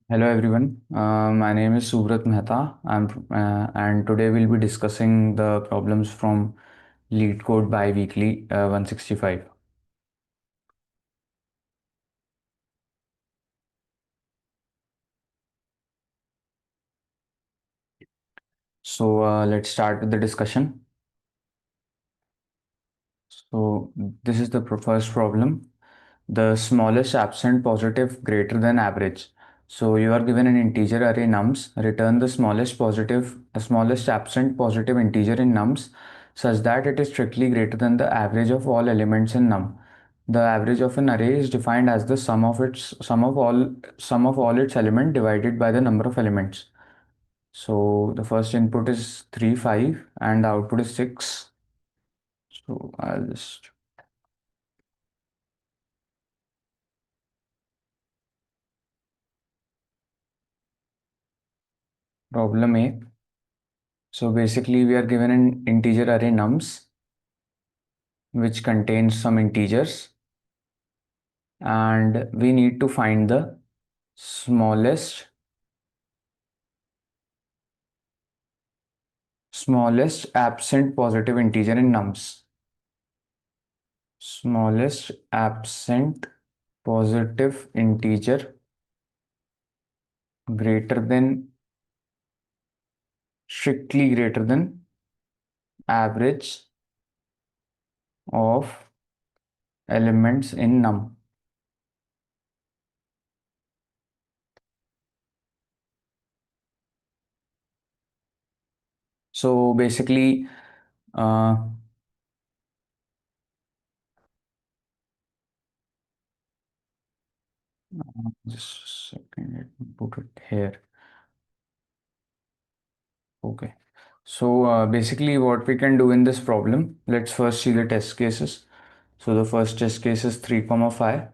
Hello everyone, my name is Suvrat Mehta. And today we'll be discussing the problems from Leetcode Biweekly 165. So let's start with the discussion. So this is the first problem. The smallest absent positive greater than average. So you are given an integer array nums. Return the smallest absent positive integer in nums such that it is strictly greater than the average of all elements in num. The average of an array is defined as the sum of all its element divided by the number of elements. So the first input is 3, 5, and the output is 6. So I'll just problem A. So basically we are given an integer array nums which contains some integers, and we need to find the smallest absent positive integer in nums. Smallest absent positive integer greater than strictly greater than average of elements in num. So basically just a second, let me put it here. Okay. So basically what we can do in this problem, let's first see the test cases. So the first test case is 3 comma 5.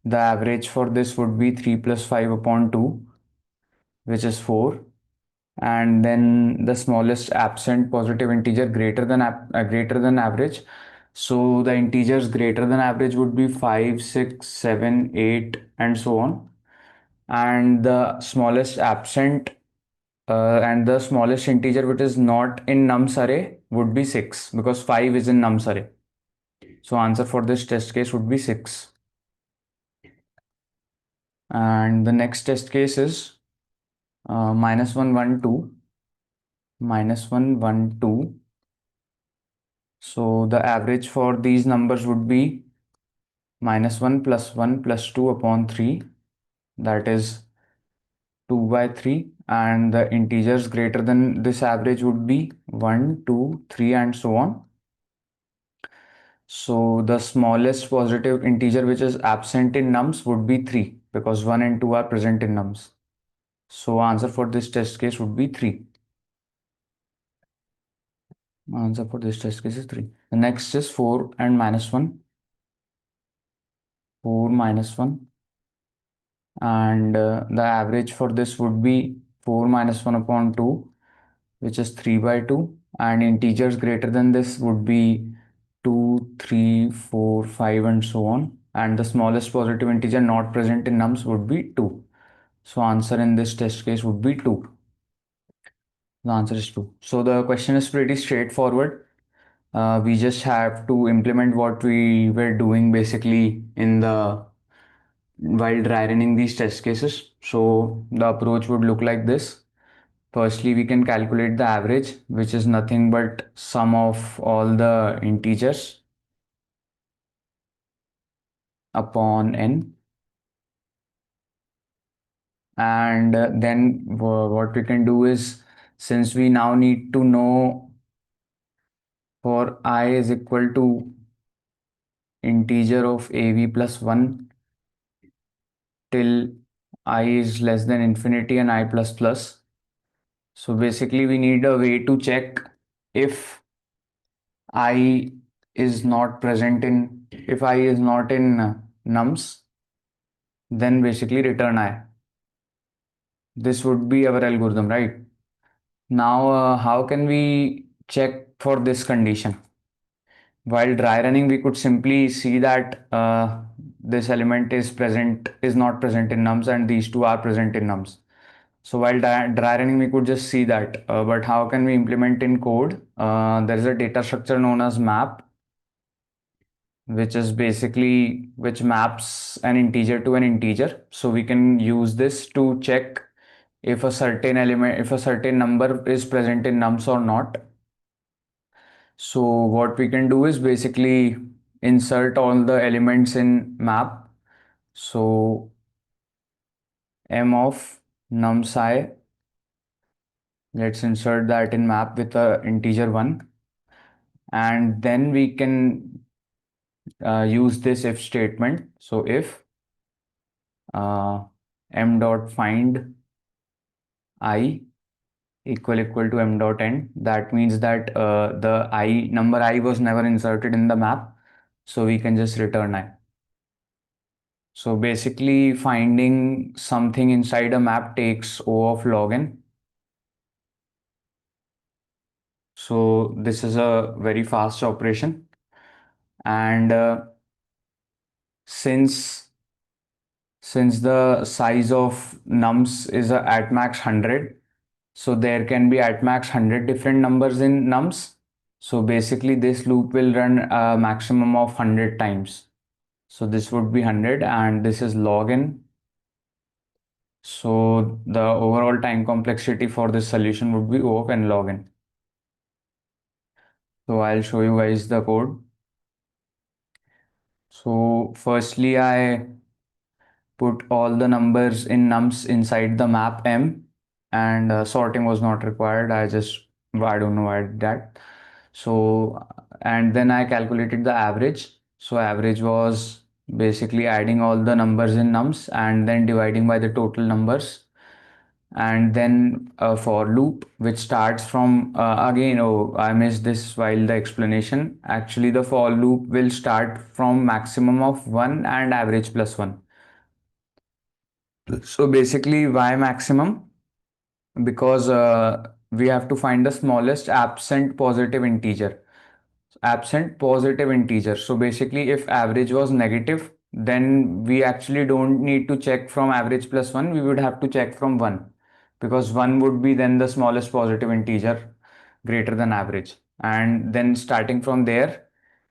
The average for this would be 3 plus 5 upon 2, which is 4. And then the smallest absent positive integer greater than average. So the integers greater than average would be 5, 6, 7, 8, and so on. And the smallest integer which is not in nums array would be 6, because 5 is in nums array. So answer for this test case would be 6. And the next test case is minus 1, 1, 2. Minus 1, 1, 2. So the average for these numbers would be minus 1 plus 1 plus 2 upon 3. That is 2 by 3. And the integers greater than this average would be 1, 2, 3, and so on. So the smallest positive integer which is absent in nums would be 3, because 1 and 2 are present in nums. So answer for this test case would be 3. Answer for this test case is 3. The next is 4 and minus 1. 4 minus 1. And the average for this would be 4 minus 1 upon 2, which is 3 by 2. And integers greater than this would be 2, 3, 4, 5, and so on. And the smallest positive integer not present in nums would be 2. So answer in this test case would be 2. The answer is 2. So the question is pretty straightforward. We just have to implement what we were doing basically in the while dry running these test cases. So the approach would look like this. Firstly, we can calculate the average, which is nothing but sum of all the integers upon n. And then what we can do is, since we now need to know for I is equal to integer of av plus 1 till I is less than infinity and I plus plus. So basically we need a way to check if I is not present in, if I is not in nums, then basically return I. This would be our algorithm, right? Now, how can we check for this condition? While dry running, we could simply see that this element is not present in nums, and these two are present in nums. So while dry running, we could just see that. But how can we implement in code? There is a data structure known as map, which maps an integer to an integer. So we can use this to check if a certain number is present in nums or not. So what we can do is basically insert all the elements in map. So m of num_i, let's insert that in map with a integer 1, and then we can use this if statement. So if m dot find I equal to m dot end, that means that the number I was never inserted in the map, so we can just return I. So basically finding something inside a map takes O of log n. So this is a very fast operation, and since the size of nums is at max 100, so there can be at max 100 different numbers in nums. So basically this loop will run a maximum of 100 times. So this would be 100 and this is log n. So the overall time complexity for this solution would be O of n log n. So I'll show you guys the code. So firstly, I put all the numbers in nums inside the map m, and sorting was not required. I don't know why I did that. So, and then I calculated the average. So average was basically adding all the numbers in nums and then dividing by the total numbers. And then a for loop which starts from again, oh, I missed this while the explanation. Actually, the for loop will start from maximum of 1 and average plus 1. So basically, why maximum? Because we have to find the smallest absent positive integer. So basically, if average was negative, then we actually don't need to check from average plus 1. We would have to check from 1, because 1 would be then the smallest positive integer greater than average. And then starting from there,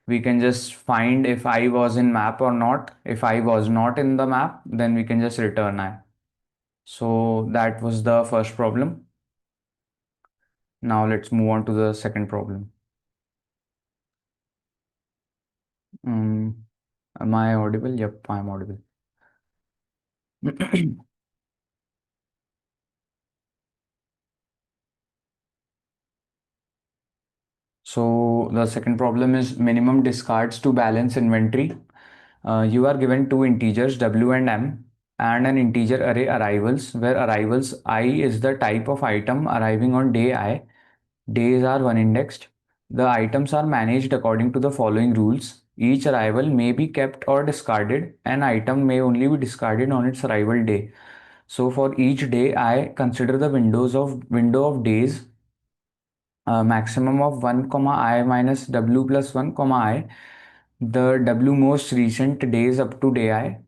we can just find if I was in map or not. If I was not in the map, then we can just return I. So that was the first problem. Now let's move on to the second problem. Am I audible? Yep, I'm audible. So the second problem is minimum discards to balance inventory. You are given two integers w and m and an integer array arrivals, where arrivals I is the type of item arriving on day I. Days are one indexed. The items are managed according to the following rules. Each arrival may be kept or discarded. An item may only be discarded on its arrival day. So for each day, I consider the window of days, maximum of 1 comma I minus w plus 1 comma I, the w most recent days up to day I.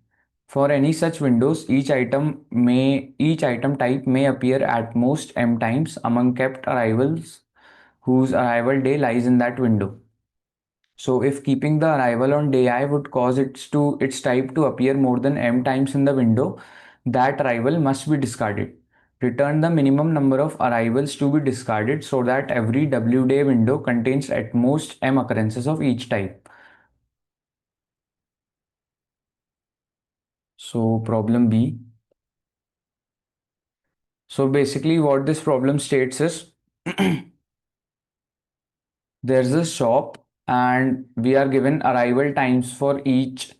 For any such windows, each item type may appear at most m times among kept arrivals whose arrival day lies in that window. So if keeping the arrival on day I would cause its type to appear more than m times in the window, that arrival must be discarded. Return the minimum number of arrivals to be discarded so that every w day window contains at most m occurrences of each type. So problem B. So basically what this problem states is there's a shop and we are given arrival times for each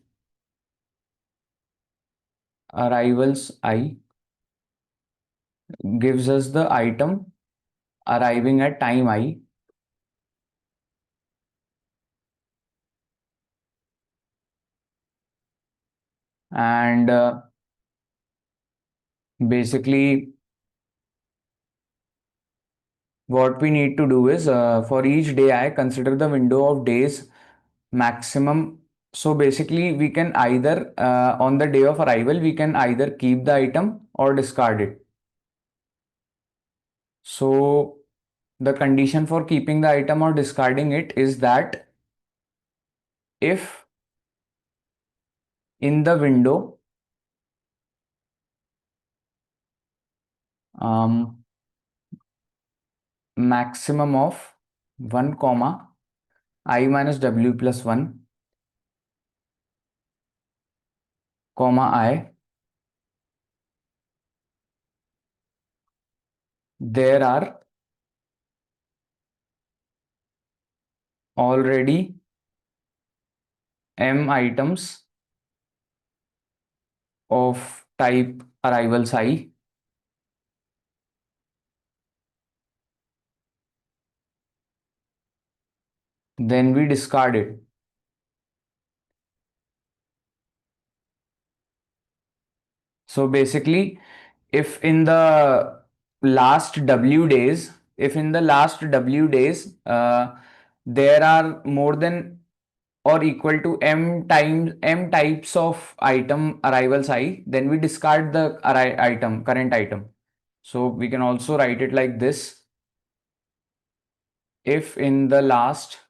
arrivals I, gives us the item arriving at time I, and basically what we need to do is for each day I consider the window of days maximum. So basically we can either on the day of arrival we can either keep the item or discard it. So the condition for keeping the item or discarding it is that if in the window um, maximum of 1 comma I minus w plus 1 comma I, there are already m items of type arrivals I, then we discard it. So basically, if in the last W days, if in the last W days, there are more than or equal to m times m types of item arrivals I, then we discard the item, current item. So we can also write it like this. If in the last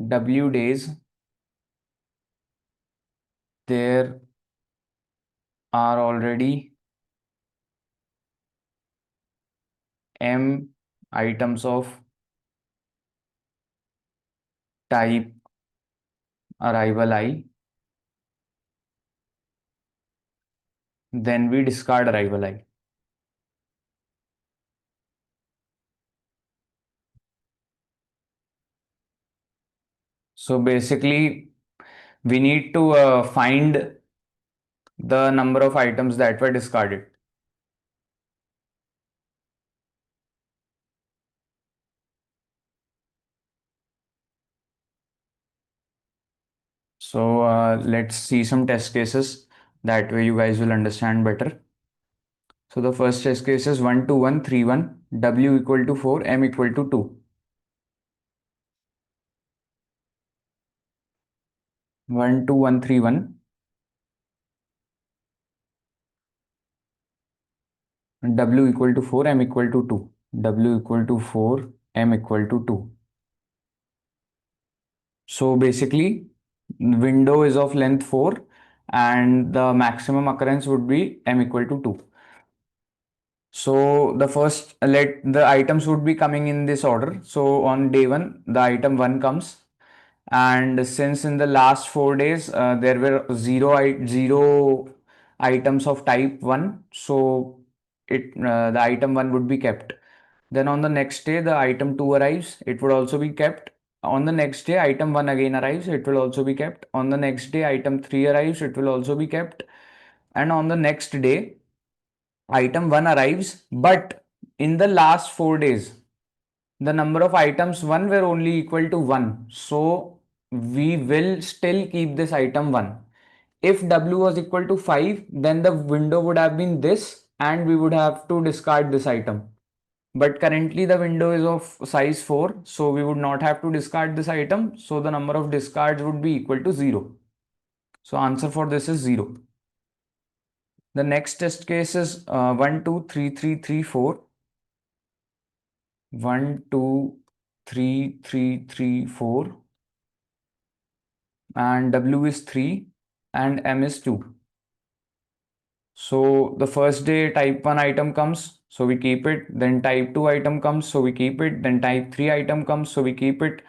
W days, there are already m items of type arrival I, then we discard arrival I. So basically, we need to find the number of items that were discarded. So let's see some test cases. That way you guys will understand better. So the first test case is 1 2 1 3 1, W equal to 4, M equal to 2. 1 2 1 3 1, W equal to 4, M equal to 2. W equal to 4, M equal to 2. So basically, window is of length 4 and the maximum occurrence would be M equal to 2. So the first, let the items would be coming in this order. So on day 1, the item 1 comes, and since in the last 4 days there were zero items of type 1, so the item 1 would be kept. Then on the next day the item 2 arrives, it would also be kept. On the next day item 1 again arrives, it will also be kept. On the next day item 3 arrives, it will also be kept. And on the next day item 1 arrives, but in the last 4 days the number of items 1 were only equal to 1, so we will still keep this item 1. If W was equal to 5, then the window would have been this and we would have to discard this item. But currently the window is of size 4, so we would not have to discard this item, so the number of discards would be equal to 0. So answer for this is 0. The next test case is 1 2 3 3 3 4. 1 2 3 3 3 4, and W is 3 and M is 2. So the first day type 1 item comes, so we keep it. Then type 2 item comes, so we keep it. Then type 3 item comes, so we keep it.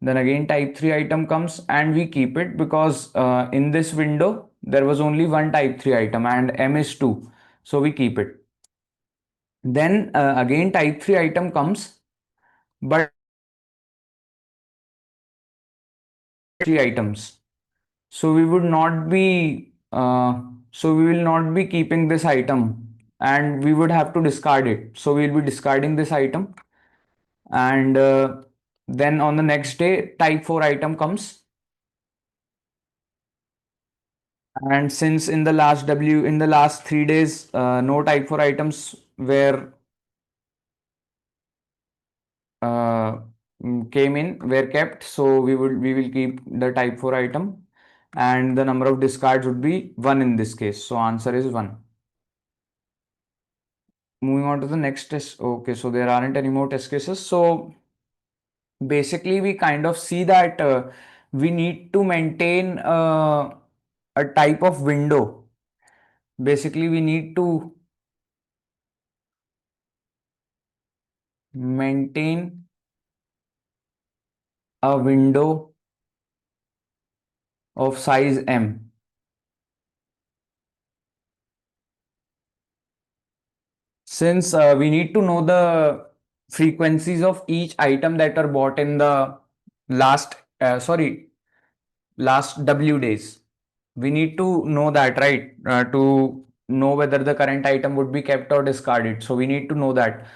Then again type 3 item comes and we keep it because in this window there was only one type 3 item and M is 2, so we keep it. Then again type 3 item comes, but 3 items. So we would not be so we will not be keeping this item and we would have to discard it. So we'll be discarding this item, and then on the next day type 4 item comes, and since in the last 3 days no type 4 items were uh, came in were kept, so we will keep the type 4 item, and the number of discards would be 1 in this case. So answer is 1. Moving on to the next test. Okay, so there aren't any more test cases. So basically we kind of see that we need to maintain a type of window. Basically we need to maintain a window of size m. Since we need to know the frequencies of each item that are bought in the last last W days. We need to know that, right? To know whether the current item would be kept or discarded. So we need to know that.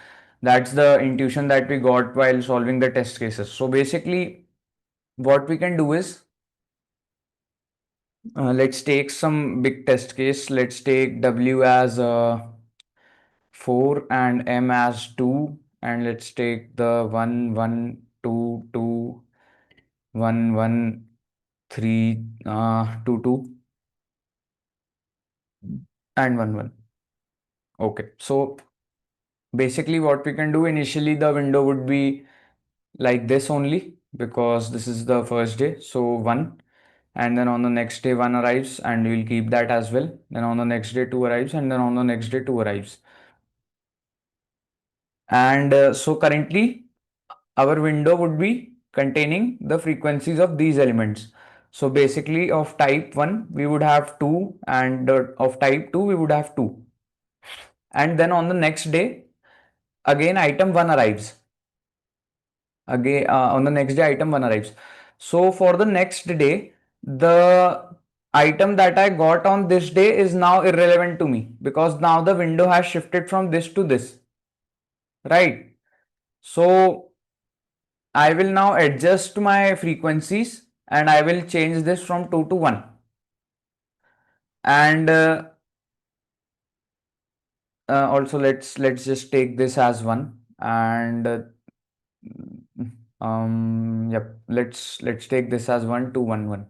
That's the intuition that we got while solving the test cases. So basically, what we can do is let's take some big test case. Let's take W as 4 and M as 2. And let's take the 1, 1, 2, 2, 1, 1, 3, 2, 2, and 1, 1. Okay. So basically what we can do initially, the window would be like this only because this is the first day. So 1, and then on the next day 1 arrives and we'll keep that as well. Then on the next day 2 arrives, and then on the next day 2 arrives. And so currently our window would be containing the frequencies of these elements. So basically of type 1 we would have 2, and of type 2 we would have 2. And then on the next day again item 1 arrives. Again on the next day item 1 arrives. So for the next day, the item that I got on this day is now irrelevant to me because now the window has shifted from this to this, right? So I will now adjust my frequencies and I will change this from 2 to 1. And also let's just take this as 1, and yep, let's take this as 1 to 1 1.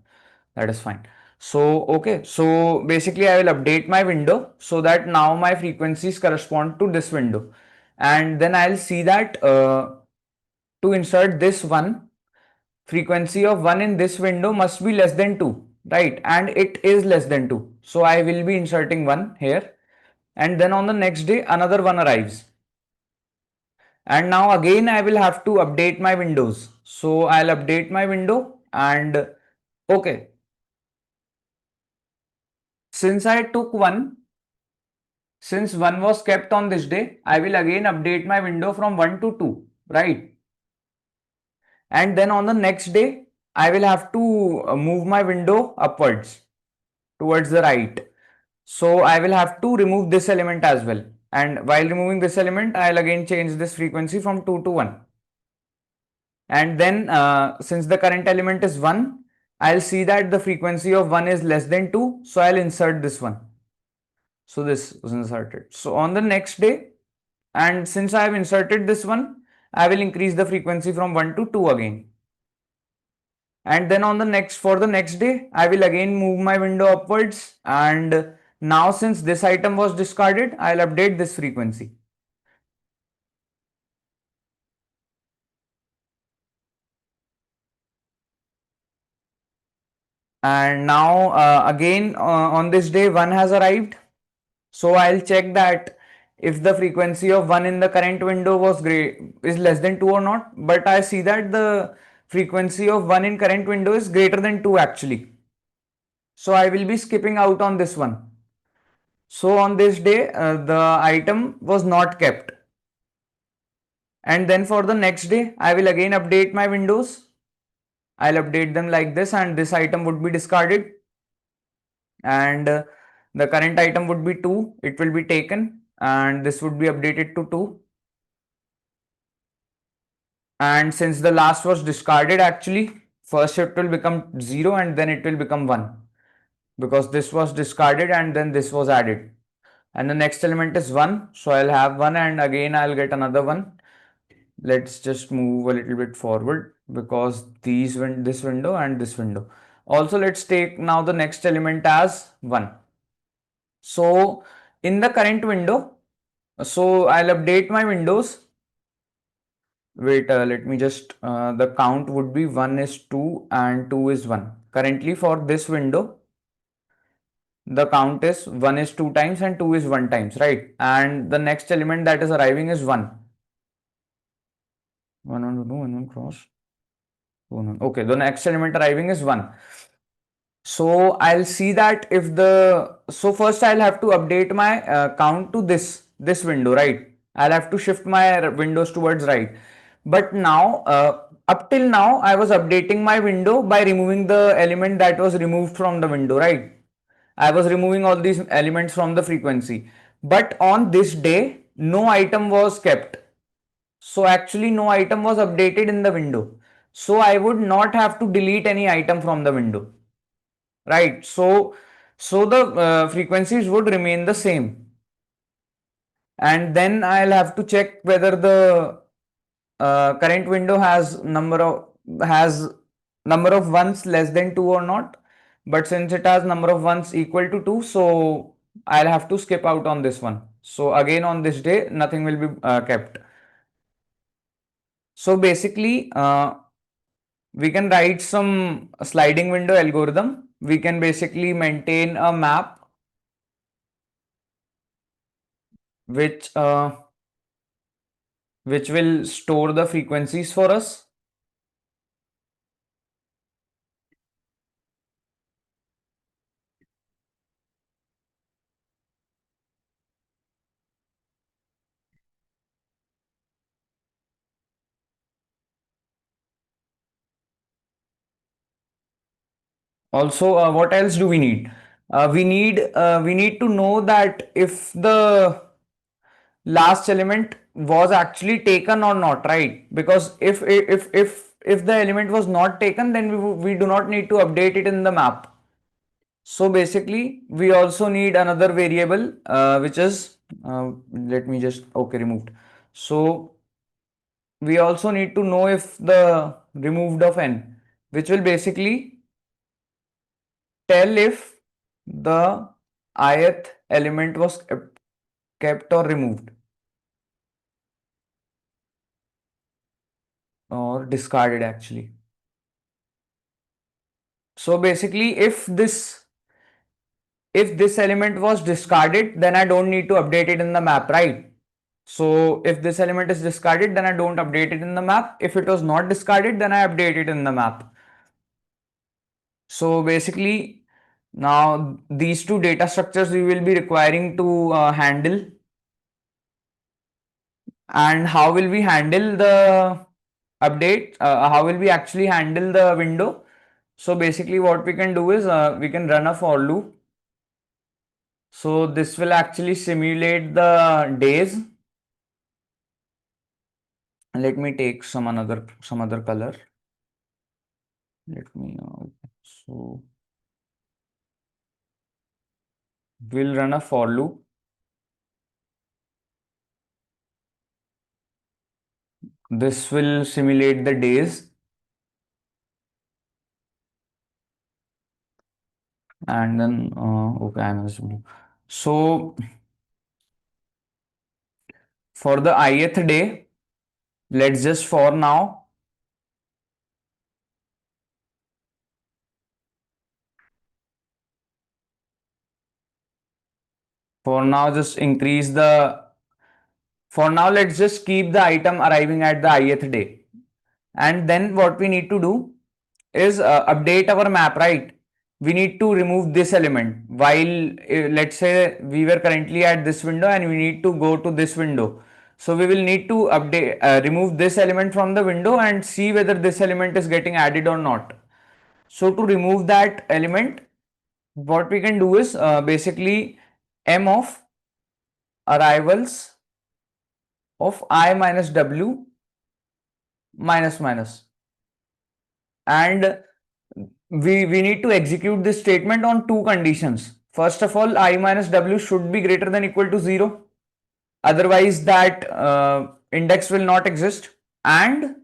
That is fine. So okay, so basically I will update my window so that now my frequencies correspond to this window, and then I'll see that to insert this one, frequency of 1 in this window must be less than 2, right? And it is less than 2, so I will be inserting 1 here, and then on the next day another 1 arrives, and now again I will have to update my windows. So I'll update my window, and okay, since I took 1, since 1 was kept on this day, I will again update my window from 1 to 2, right? And then on the next day, I will have to move my window upwards towards the right. So I will have to remove this element as well. And while removing this element, I'll again change this frequency from 2 to 1. And then since the current element is 1, I'll see that the frequency of 1 is less than 2. So I'll insert this one. So this was inserted. So on the next day, and since I have inserted this one, I will increase the frequency from 1 to 2 again. And then on the next, for the next day, I will again move my window upwards, and now since this item was discarded, I'll update this frequency. And now again on this day 1 has arrived. So I'll check that if the frequency of 1 in the current window was is less than 2 or not, but I see that the frequency of 1 in current window is greater than 2 actually. So I will be skipping out on this one. So on this day the item was not kept, and then for the next day I will again update my windows. I'll update them like this, and this item would be discarded, and the current item would be 2. It will be taken, and this would be updated to 2. And since the last was discarded, actually first it will become 0 and then it will become 1 because this was discarded and then this was added, and the next element is 1, so I'll have 1 and again I'll get another 1. let's just move a little bit forward because this window and this window. Also, let's take now the next element as 1. So in the current window, so I'll update my windows. Wait, let me just, the count would be 1 is 2 and 2 is 1. Currently for this window, the count is 1 is 2 times and 2 is 1 times, right? And the next element that is arriving is 1. 1 1 2 1 1 cross 2 1. Okay, the next element arriving is 1. So I'll see that if the, so first I'll have to update my count to this window, right? I'll have to shift my windows towards right. But now, up till now, I was updating my window by removing the element that was removed from the window, right? I was removing all these elements from the frequency. But on this day, no item was kept. So actually no item was updated in the window. So I would not have to delete any item from the window, right? So the frequencies would remain the same. And then I'll have to check whether the current window has number of ones less than 2 or not. But since it has number of ones equal to 2, so I'll have to skip out on this one. So again on this day, nothing will be kept. So basically, we can write some sliding window algorithm. We can basically maintain a map which will store the frequencies for us. Also, what else do we need? We need to know that if the last element was actually taken or not, right? Because if the element was not taken, then we do not need to update it in the map. So basically, we also need another variable which is let me just, okay, removed. So we also need to know if the removed of n, which will basically tell if the ith element was kept or removed or discarded actually. So basically, if this element was discarded, then I don't need to update it in the map, right? So if this element is discarded, then I don't update it in the map. If it was not discarded, then I update it in the map. So basically, now these two data structures we will be requiring to handle. And how will we handle the update? How will we actually handle the window? So basically what we can do is we can run a for loop. So this will actually simulate the days. Let me take some other color. Let me so we'll run a for loop. This will simulate the days. And then okay, I'm assuming. So for the ith day, let's just for now just increase the, for now let's just keep the item arriving at the ith day. And then what we need to do is update our map, right? We need to remove this element while let's say we were currently at this window and we need to go to this window. So we will need to update, remove this element from the window and see whether this element is getting added or not. So to remove that element, what we can do is basically m of arrivals of I minus w minus minus. And we need to execute this statement on two conditions. First of all, I minus w should be greater than equal to 0. Otherwise, that index will not exist. and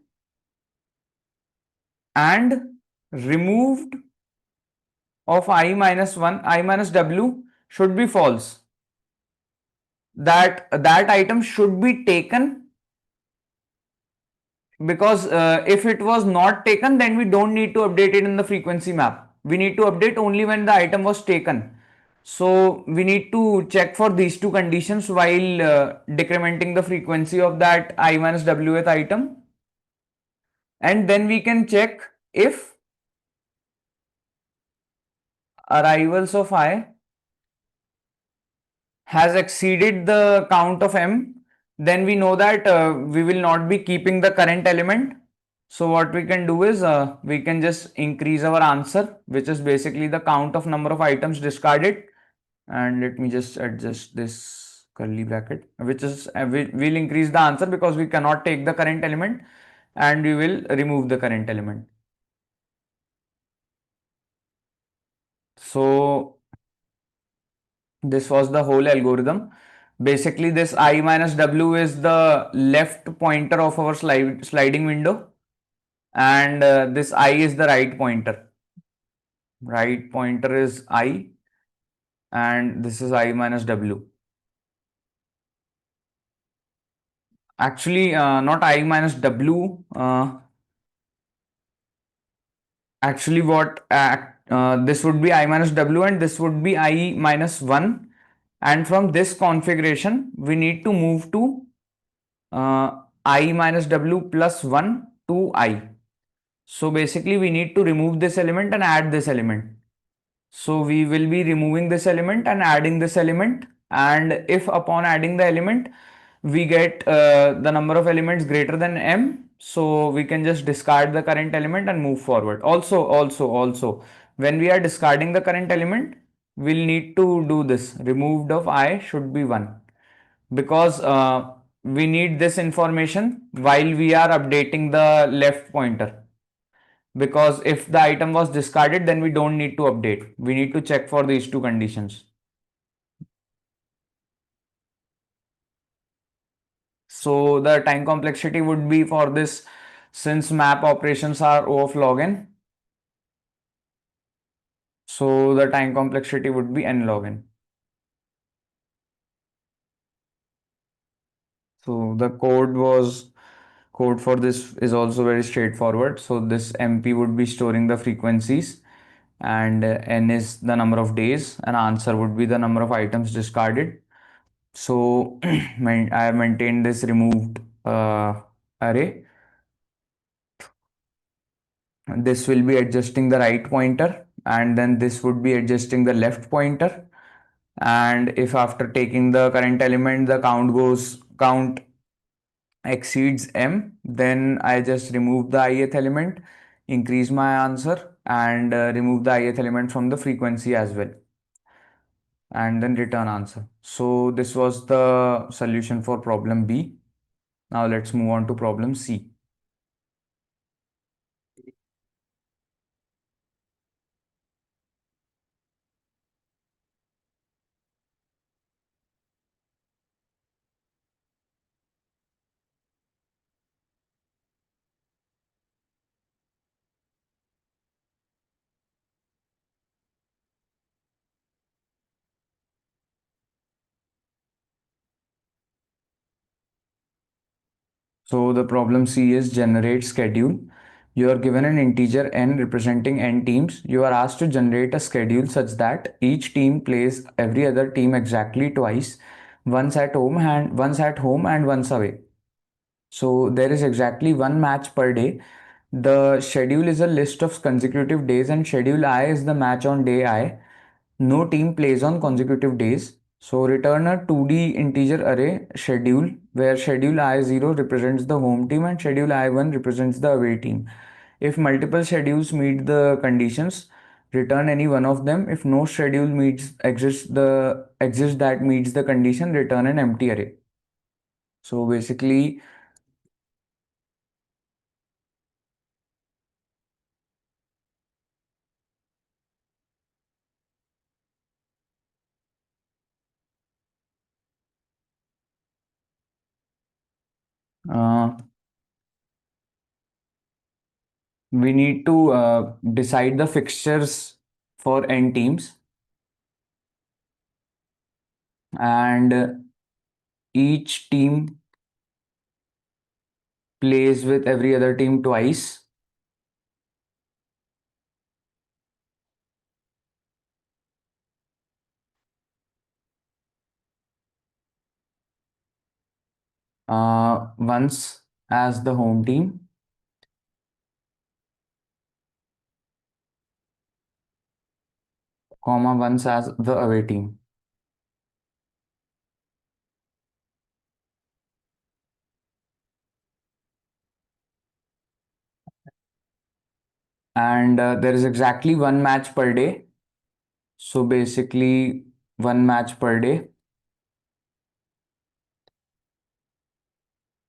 and removed of I minus 1, I minus w should be false. That item should be taken, because if it was not taken, then we don't need to update it in the frequency map. We need to update only when the item was taken. So we need to check for these two conditions while decrementing the frequency of that I minus wth item. And then we can check if arrivals of I has exceeded the count of m, then we know that we will not be keeping the current element. So what we can do is we can just increase our answer, which is basically the count of number of items discarded. And let me just adjust this curly bracket, which is we'll increase the answer because we cannot take the current element, and we will remove the current element. So this was the whole algorithm. Basically, this I minus W is the left pointer of our sliding window, and this I is the right pointer. Right pointer is I, and this is I minus W. Actually, not I minus W. Actually, this would be I minus W, and this would be I minus 1. And from this configuration, we need to move to I minus W plus 1 to I. So basically, we need to remove this element and add this element. So we will be removing this element and adding this element. And if upon adding the element, we get the number of elements greater than m, so we can just discard the current element and move forward. Also, when we are discarding the current element, we'll need to do this. Removed of I should be 1, because we need this information while we are updating the left pointer. Because if the item was discarded, then we don't need to update. We need to check for these two conditions. So the time complexity would be for this, since map operations are O of log n. So the time complexity would be n log n. So the code for this is also very straightforward. So this MP would be storing the frequencies, and n is the number of days, and answer would be the number of items discarded. So I have maintained this removed array. This will be adjusting the right pointer, and then this would be adjusting the left pointer. And if after taking the current element, the count exceeds m, then I just remove the ith element, increase my answer, and remove the ith element from the frequency as well, and then return answer. So this was the solution for problem B. Now let's move on to problem C. So the problem C is generate schedule. You are given an integer n representing n teams. You are asked to generate a schedule such that each team plays every other team exactly twice, once at home and once away. So there is exactly one match per day. The schedule is a list of consecutive days, and schedule I is the match on day I. No team plays on consecutive days. So return a 2D integer array schedule where schedule I0 represents the home team and schedule I1 represents the away team. If multiple schedules meet the conditions, return any one of them. If no schedule exists that meets the condition, return an empty array. So basically, uh, we need to decide the fixtures for n teams, and each team plays with every other team twice. Once as the home team, comma once as the away team. And there is exactly one match per day. So basically, one match per day.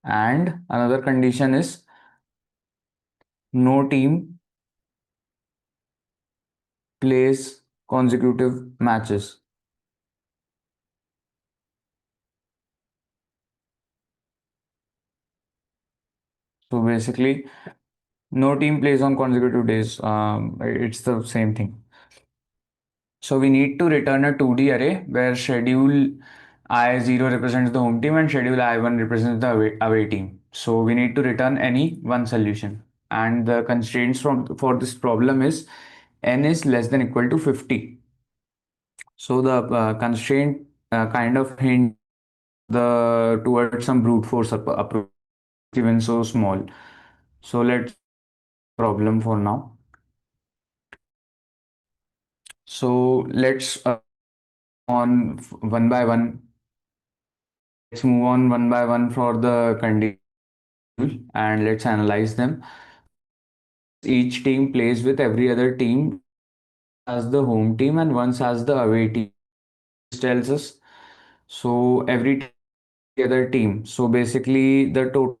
And another condition is no team plays consecutive matches. So basically, no team plays on consecutive days. It's the same thing. So we need to return a 2D array where schedule I0 represents the home team and schedule I1 represents the away team. So we need to return any one solution. And the constraints for this problem is n is less than equal to 50. So the constraint kind of hint the towards some brute force approach given so small. So let's problem for now. So let's on one by one. Let's move on one by one for the condition and let's analyze them. Each team plays with every other team as the home team and once as the away team. This tells us so every other team. So basically the total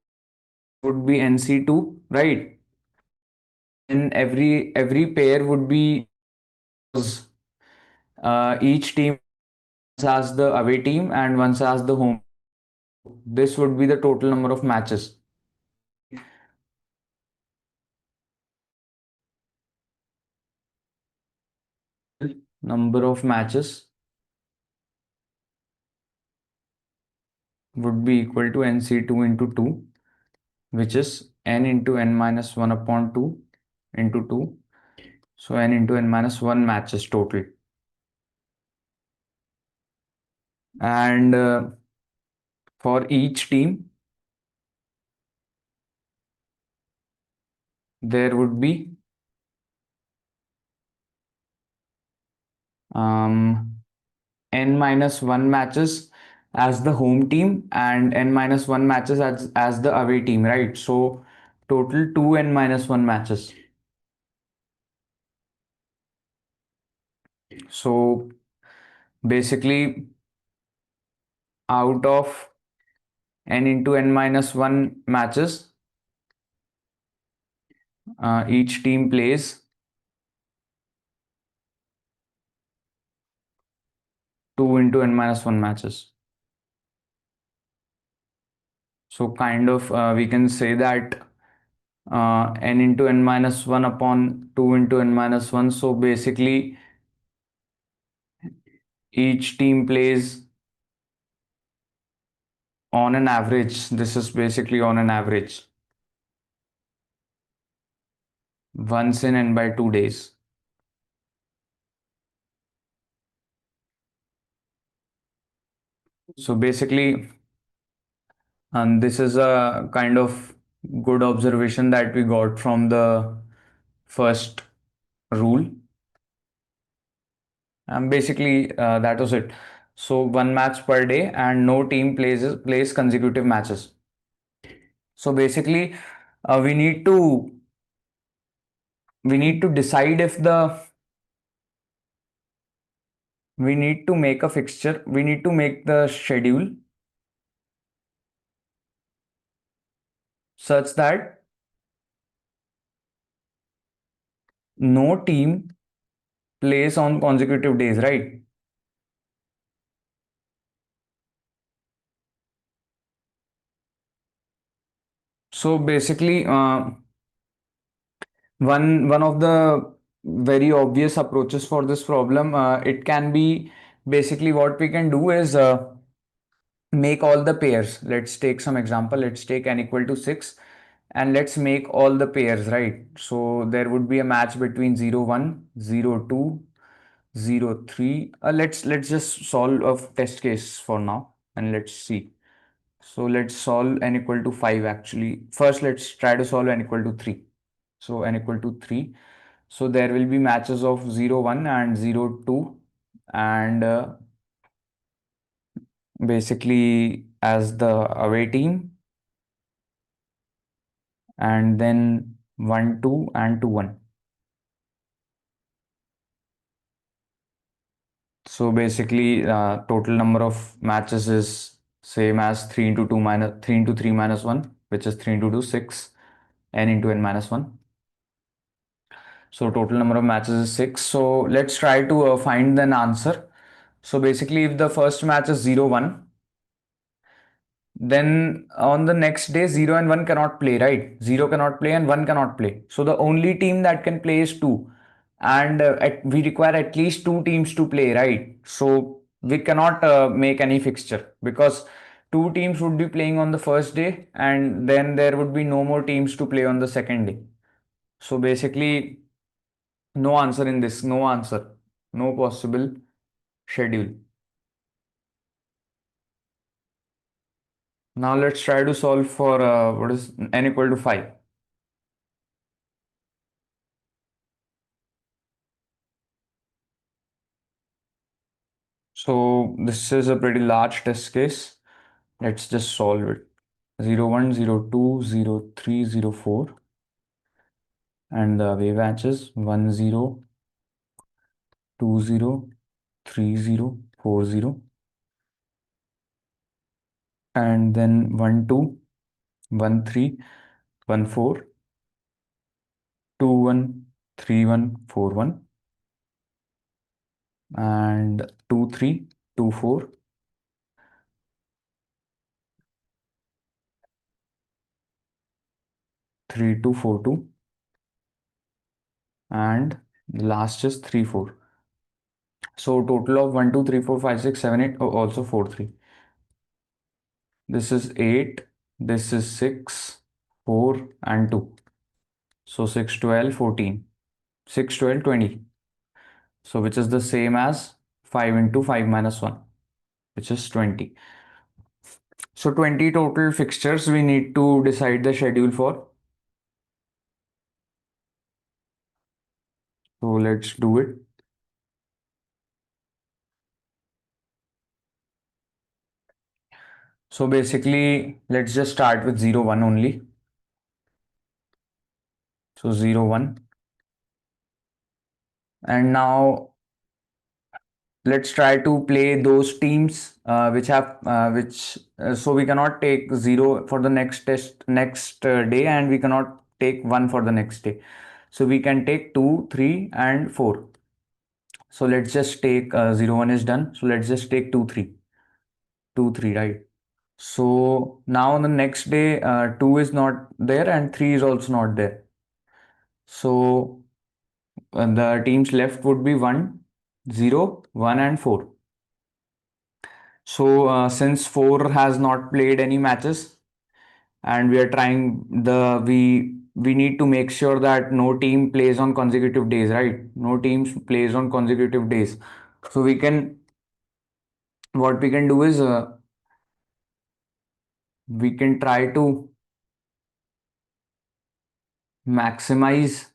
would be NC2, right? And every pair would be each team as the away team and once as the home. This would be the total number of matches. Number of matches would be equal to NC2 into 2, which is n into n minus 1 upon 2 into 2. So n into n minus 1 matches total. And for each team, there would be n minus 1 matches as the home team and n minus 1 matches as the away team, right? So total 2 n minus 1 matches. So basically, out of n into n minus 1 matches, each team plays 2 into n minus 1 matches. So kind of we can say that n into n minus 1 upon 2 into n minus 1. So basically each team plays on an average. This is basically on an average once in n by 2 days. So basically, and this is a kind of good observation that we got from the first rule. And basically, that was it. So one match per day, and no team plays consecutive matches. So basically, uh, we need to we need to decide if the we need to make a fixture. We need to make the schedule such that no team plays on consecutive days, right? So basically, One of the very obvious approaches for this problem, it can be basically what we can do is make all the pairs. Let's take some example. Let's take n equal to 6 and let's make all the pairs, right? So there would be a match between 0, 1, 0, 2, 0, 3. Let's just solve a test case for now and let's see. So let's solve n equal to 5 actually. First, let's try to solve n equal to 3. So n equal to 3. So there will be matches of 0, 1 and 0, 2. And basically as the away team, and then 1, 2 and 2, 1. So basically total number of matches is same as 3 into 2 minus 3 into 3 minus 1, which is 3 into 2, 6, n into n minus 1. So total number of matches is 6. So let's try to find an answer. So basically if the first match is 0, 1, then on the next day 0 and 1 cannot play, right? 0 cannot play and 1 cannot play. So the only team that can play is 2, and we require at least 2 teams to play, right? So we cannot make any fixture because 2 teams would be playing on the first day and then there would be no more teams to play on the second day. So basically no answer in this, no answer, no possible schedule. Now let's try to solve for what is n equal to 5. So this is a pretty large test case. Let's just solve it. 0, 1, 0, 2, 0, 3, 0, 4. And the wave matches 1, 0, 2, 0, 3, 0, 4, 0. And then 1, 2, 1, 3, 1, 4, 2, 1, 3, 1, 4, 1. And 2, 3, 2, 4. 3, 2, 4, 2. And the last is 3, 4. So total of 1, 2, 3, 4, 5, 6, 7, 8, also 4, 3. This is 8, this is 6, 4 and 2. So 6, 12, 14. 6, 12, 20. So which is the same as 5 into 5 minus 1, which is 20. So 20 total fixtures we need to decide the schedule for. So let's do it. So basically, let's just start with 0, 1 only. So 0, 1. And now let's try to play those teams so we cannot take 0 for the next day, and we cannot take 1 for the next day. So we can take 2, 3 and 4. So let's just take 0, 1 is done. So let's just take 2, 3. 2, 3, right? So now on the next day, 2 is not there and 3 is also not there. So the teams left would be 1, 0, 1 and 4. So since 4 has not played any matches and we are trying we need to make sure that no team plays on consecutive days, right? No teams plays on consecutive days. So what we can do is we can try to maximize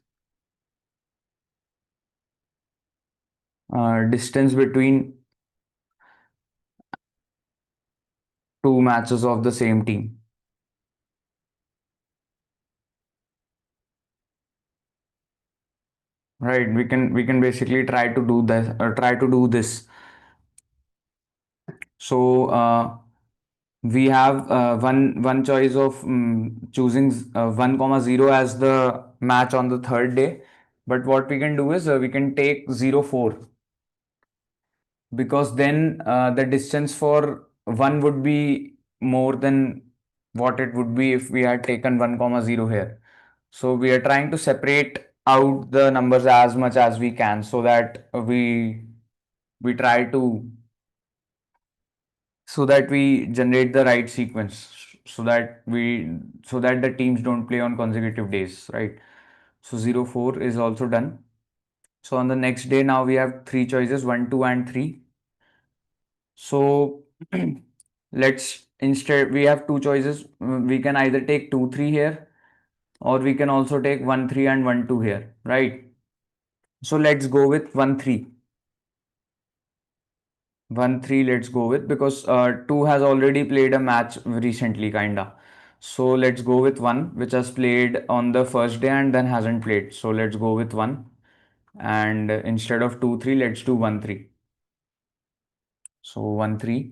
distance between two matches of the same team. Right, we can basically try to do this. So we have one choice of choosing 1 comma 0 as the match on the third day, but what we can do is we can take 0, 4, because then the distance for 1 would be more than what it would be if we had taken 1 comma 0 here. So we are trying to separate out the numbers as much as we can so that we try to so that we generate the right sequence so that the teams don't play on consecutive days, right? So 0 4 is also done. So on the next day now we have three choices, 1 2 and 3. So let's instead we have two choices. We can either take 2 3 here, or we can also take 1 3 and 1 2 here, right? So let's go with 1 3. 1 3 let's go with, because 2 has already played a match recently, kinda. So let's go with 1 which has played on the first day and then hasn't played. So let's go with 1, and instead of 2 3 let's do 1 3. So 1 3,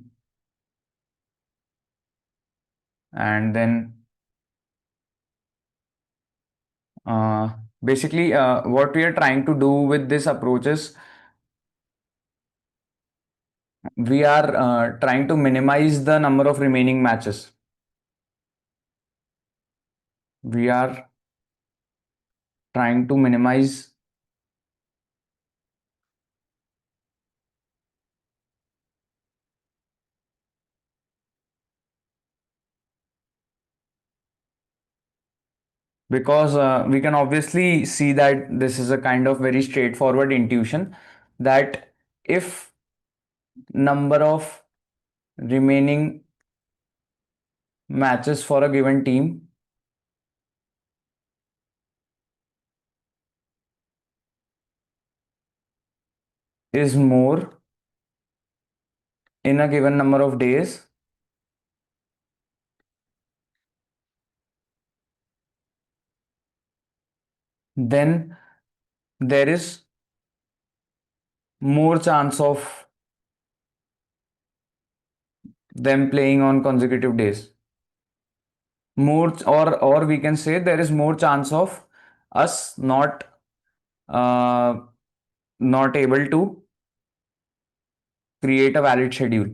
and then uh, basically what we are trying to do with this approach is we are trying to minimize the number of remaining matches. We are trying to minimize, because we can obviously see that this is a kind of very straightforward intuition that if number of remaining matches for a given team is more in a given number of days, then there is more chance of them playing on consecutive days. More, or we can say there is more chance of us uh, not able to create a valid schedule.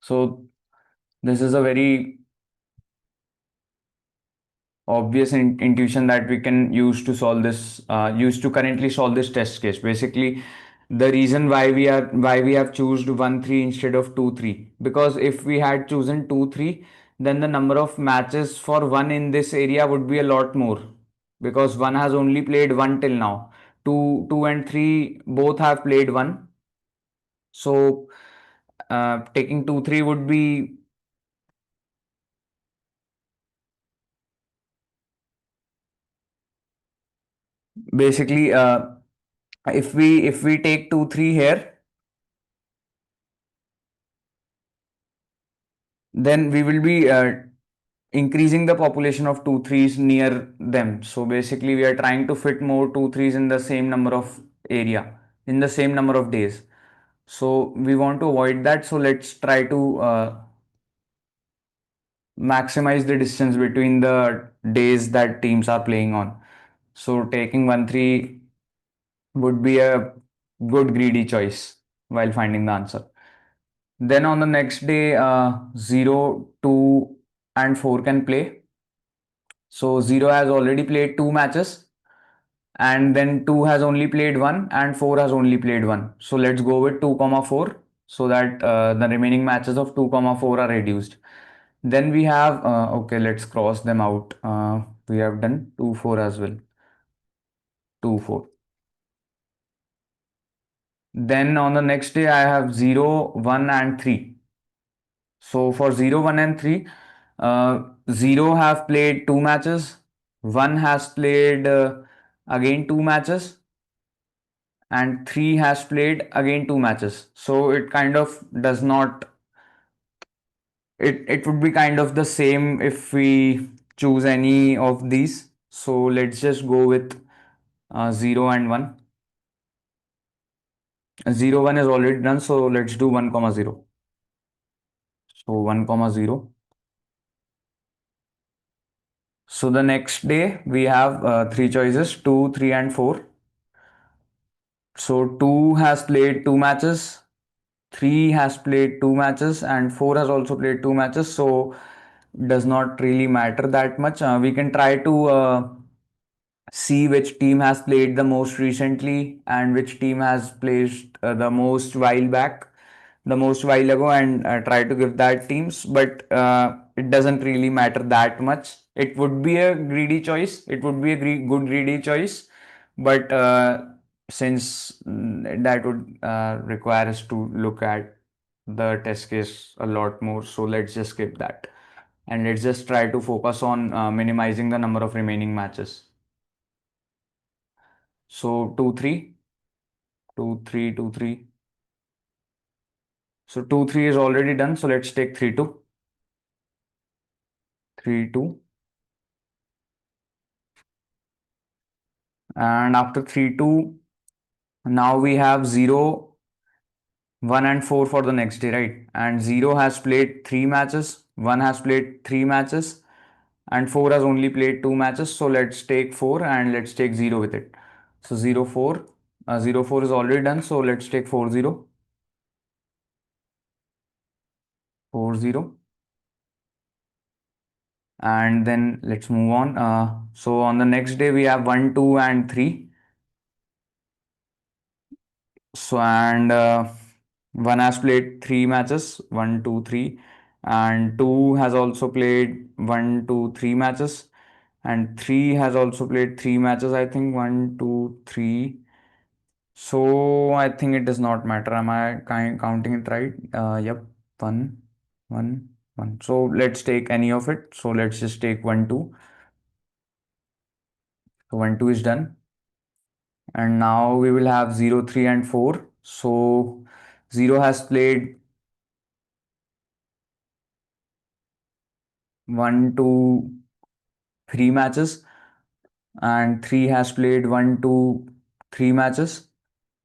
So this is a very obvious intuition that we can use to solve this use to currently solve this test case. Basically, the reason why we have chosen 1 3 instead of 2 3, because if we had chosen 2 3, then the number of matches for one in this area would be a lot more, because one has only played one till now. 2 and 3 both have played one. So taking 2 3 would be basically if we take 2 3 here, then we will be increasing the population of 2 threes near them. So basically we are trying to fit more 2 threes in the same number of area, in the same number of days. So we want to avoid that. So let's try to maximize the distance between the days that teams are playing on. So taking 1 3 would be a good greedy choice while finding the answer. Then on the next day, 0, 2, and 4 can play. So 0 has already played two matches, and then 2 has only played one, and 4 has only played one. So let's go with 2 comma 4, so that the remaining matches of 2 comma 4 are reduced. Then we have okay, let's cross them out. We have done 2 4 as well. 2 4. Then on the next day I have 0 1 and 3. So for 0 1 and 3, 0 have played two matches, 1 has played again two matches, and 3 has played again two matches. So it kind of does not, it would be kind of the same if we choose any of these. So let's just go with 0 and 1. 0 1 is already done, so let's do 1 comma 0. So 1 comma 0. So the next day we have three choices, 2 3 and 4. So 2 has played two matches, 3 has played two matches, and 4 has also played two matches. So does not really matter that much. We can try to see which team has played the most recently and which team has played the most while back, the most while ago, and try to give that teams. But it doesn't really matter that much. It would be a greedy choice. It would be a good greedy choice, but since that would require us to look at the test case a lot more, so let's just skip that and let's just try to focus on minimizing the number of remaining matches. So 2 3, 2 3, 2 3. So 2 3 is already done. So let's take 3 2, 3 2. And after 3 2, now we have 0, 1 and 4 for the next day, right? And 0 has played 3 matches, 1 has played 3 matches, and 4 has only played 2 matches. So let's take 4 and let's take 0 with it. So 0 4, 0 4 is already done. So let's take 4 0, 4 0. And then let's move on. So on the next day we have 1 2 and 3. So and 1 has played 3 matches, 1 2 3, and 2 has also played 1 2 3 matches, and 3 has also played 3 matches, I think 1 2 3. So I think it does not matter. Am I counting it right? Yep, 1 1 1. So let's take any of it. So let's just take 1 2. So 1 2 is done. And now we will have 0 3 and 4. So 0 has played 1 2 3 matches, and 3 has played 1 2 3 matches.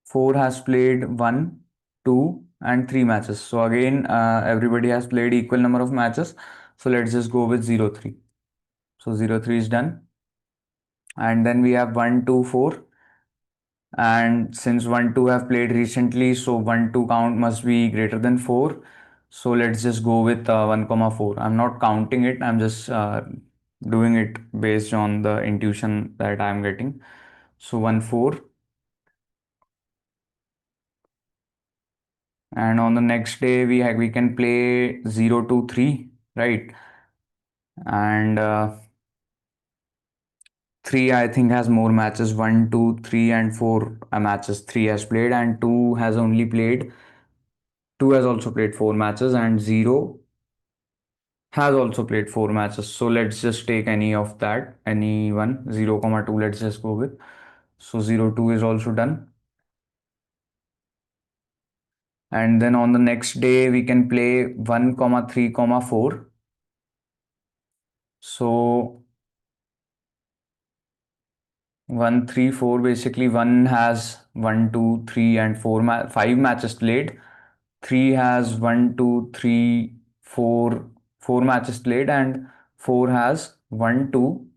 4 has played 1 2 and 3 matches. So again everybody has played equal number of matches. So let's just go with 0 3. So 0 3 is done. And then we have 1 2 4. And since 1 2 have played recently, so 1 2 count must be greater than 4. So let's just go with 1 comma 4. I'm not counting it, I'm just doing it based on the intuition that I'm getting. So 1 4. And on the next day we can play 0 2 3, right? And 3 I think has more matches. 1 2 3 and 4 matches 3 has played, and 2 has only played 2 has also played 4 matches, and 0 has also played 4 matches. So let's just take any of that, any one, 0 comma 2, let's just go with. So 0 2 is also done. And then on the next day we can play 1 comma 3 comma 4. So 1 3 4, basically 1 has 1 2 3 and 4 5 matches played. 3 has 1 2 3 4 4 matches played, and 4 has 1 2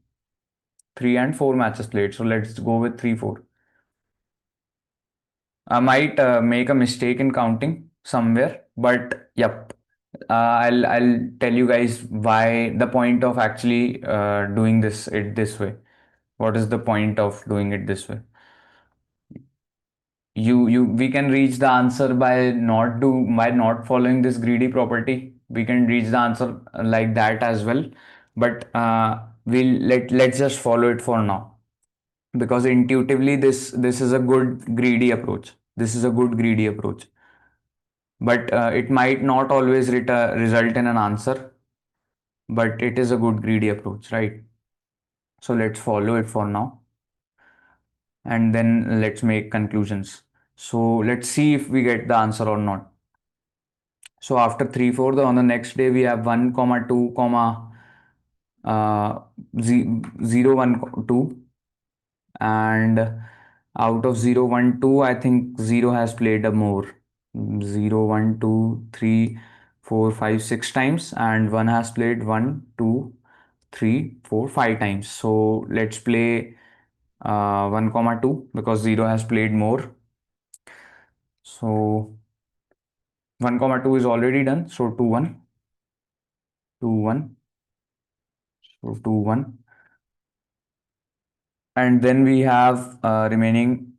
3 and 4 matches played. So let's go with 3 4. I might make a mistake in counting somewhere, but yep. I'll tell you guys why the point of actually doing this way. What is the point of doing it this way? You we can reach the answer by not following this greedy property. We can reach the answer like that as well, but let's just follow it for now, because intuitively this is a good greedy approach. This is a good greedy approach, but it might not always result in an answer, but it is a good greedy approach, right? So let's follow it for now, and then let's make conclusions. So let's see if we get the answer or not. So after 3 4, on the next day we have 1 comma 2 comma uh, 0 1 2, and out of 0 1 2, I think 0 has played a more. 0 1 2 3 4 5 6 times, and 1 has played 1 2 3 4 5 times. So let's play 1 comma 2 because 0 has played more. So 1 comma 2 is already done. So 2 1 2 1. So 2, 1. And then we have remaining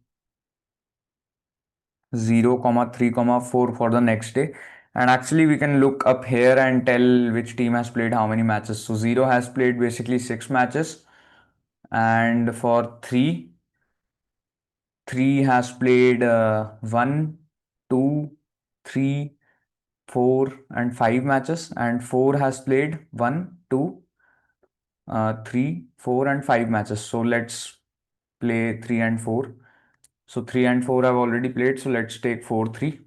0, 3, 4 for the next day. And actually we can look up here and tell which team has played how many matches. So 0 has played basically 6 matches. And for 3 has played 1, 2, 3, 4 and 5 matches. And 4 has played 1, 2, 3, 4 and 5 matches. So let's play 3 and 4. So 3 and 4 have already played. So let's take 4, 3.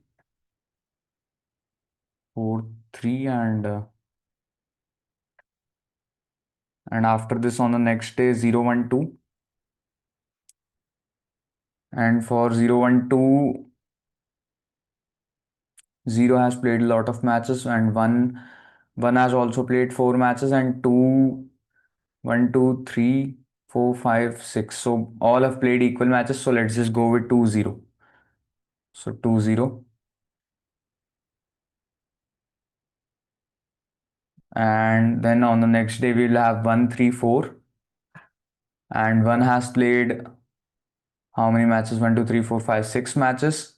4, 3 and after this on the next day 0, 1, 2. And for 0, 1, 2, 0 has played a lot of matches and 1 has also played 4 matches and 2, 1, 2, 3, 4, 5, 6. So all have played equal matches. So let's just go with 2, 0. So 2, 0. And then on the next day we'll have 1, 3, 4. And 1 has played how many matches? 1, 2, 3, 4, 5, 6 matches.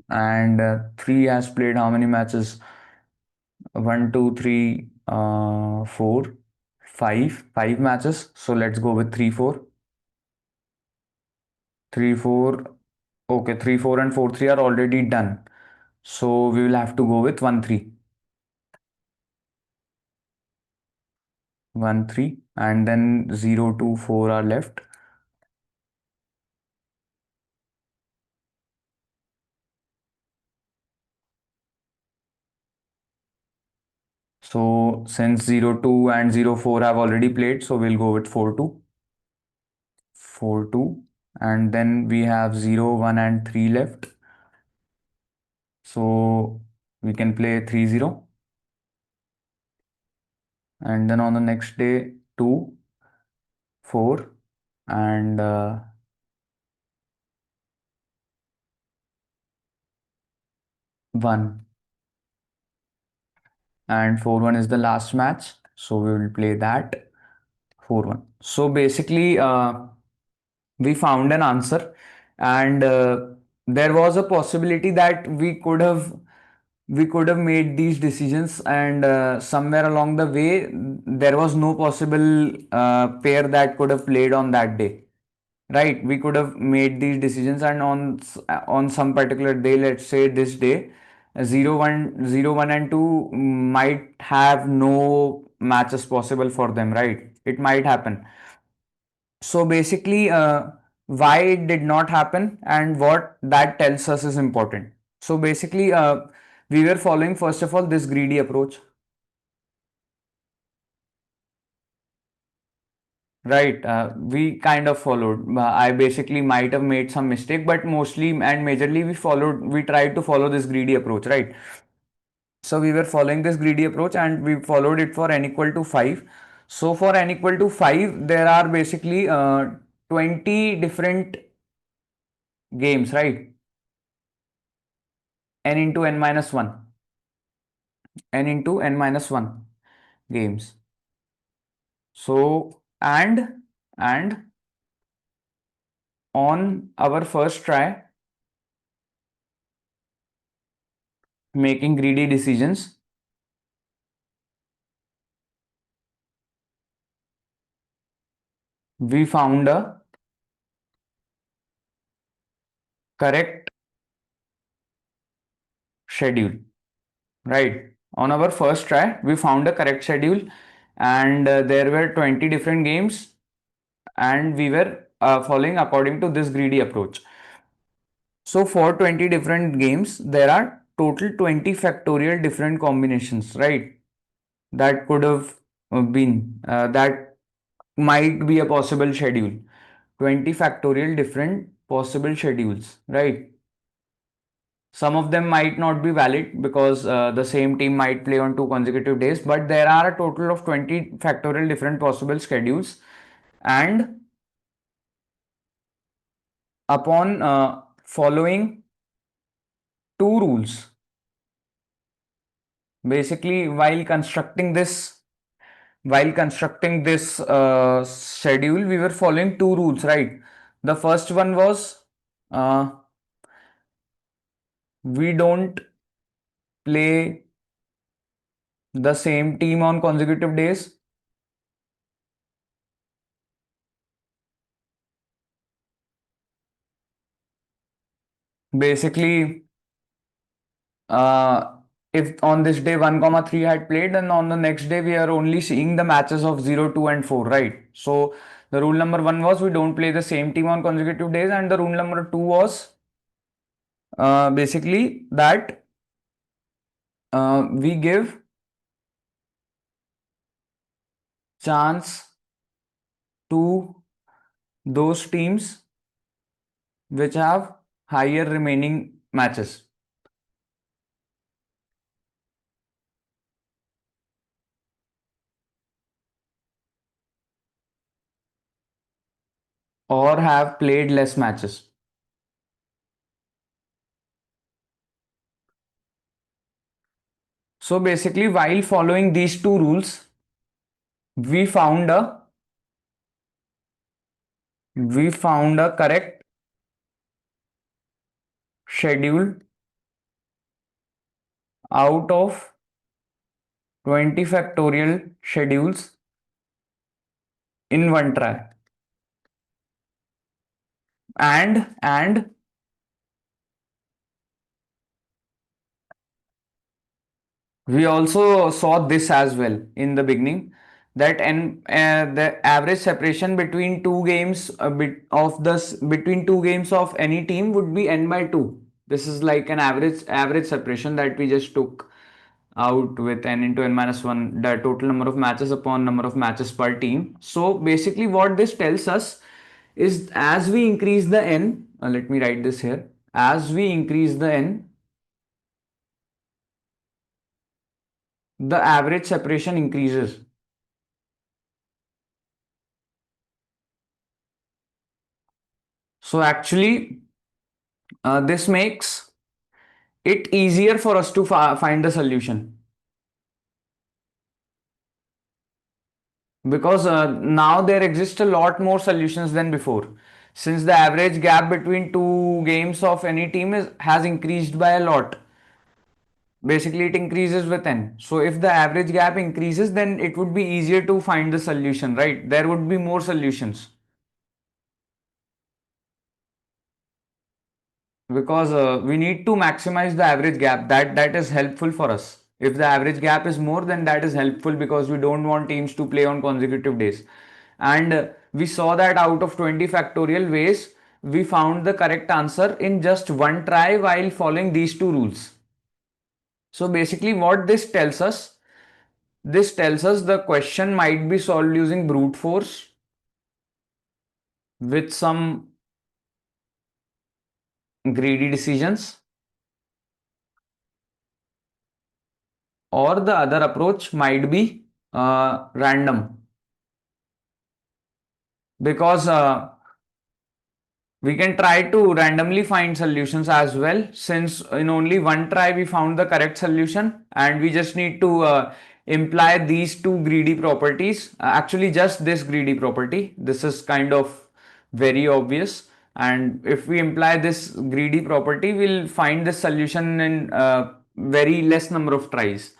And 3 has played how many matches? 1, 2, 3, 4, 5 matches. So let's go with 3, 4. 3, 4. Okay, 3, 4 and 4, 3 are already done. So we will have to go with 1, 3. 1, 3. And then 0, 2, 4 are left. So since 0, 2 and 0, 4 have already played, so we'll go with 4, 2. 4, 2. And then we have 0, 1 and 3 left. So we can play 3, 0. And then on the next day 2, 4 and 1. And 4, 1 is the last match. So we will play that 4, 1. So basically we found an answer and there was a possibility that we could have made these decisions and somewhere along the way there was no possible pair that could have played on that day, right? We could have made these decisions and on some particular day, let's say this day, 0, 1, 0, 1 and 2 might have no matches possible for them, right? It might happen. So basically why it did not happen and what that tells us is important. So basically we were following first of all this greedy approach, right? We kind of followed. I basically might have made some mistake, but mostly and majorly we tried to follow this greedy approach, right? So we were following this greedy approach and we followed it for n equal to 5. So for n equal to 5 there are basically 20 different games, right? N into n minus 1, n into n minus 1 games. So and on our first try making greedy decisions, we found a correct schedule, right? On our first try we found a correct schedule and there were 20 different games and we were following according to this greedy approach. So for 20 different games there are total 20 factorial different combinations, right? That could have been that might be a possible schedule. 20 factorial different possible schedules, right? Some of them might not be valid because the same team might play on 2 consecutive days, but there are a total of 20 factorial different possible schedules. And upon following two rules, basically while constructing this while constructing this schedule, we were following two rules, right? The first one was uh, we don't play the same team on consecutive days. Basically, uh, if on this day 1 comma 3 had played, then on the next day we are only seeing the matches of 0, 2 and 4, right? So the rule number 1 was we don't play the same team on consecutive days, and the rule number 2 was basically that we give chance to those teams which have higher remaining matches or have played less matches. So basically, while following these two rules, we found a correct schedule out of 20 factorial schedules in one try. And we also saw this as well in the beginning, that the average separation between two games between two games of any team would be n by 2. This is like an average separation that we just took out with n into n minus 1, the total number of matches upon number of matches per team. So basically what this tells us is, as we increase the n, let me write this here, as we increase the n, the average separation increases. So actually, this makes it easier for us to find the solution, because now there exist a lot more solutions than before, since the average gap between two games of any team has increased by a lot. Basically, it increases with n. So if the average gap increases, then it would be easier to find the solution, right? There would be more solutions, because we need to maximize the average gap. That is helpful for us. If the average gap is more, then that is helpful, because we don't want teams to play on consecutive days. And we saw that out of 20 factorial ways, we found the correct answer in just one try while following these two rules. So basically what this tells us the question might be solved using brute force with some greedy decisions, or the other approach might be random, because we can try to randomly find solutions as well, since in only one try we found the correct solution, and we just need to imply these two greedy properties. Actually, just this greedy property. This is kind of very obvious, and if we imply this greedy property, we'll find the solution in very less number of tries.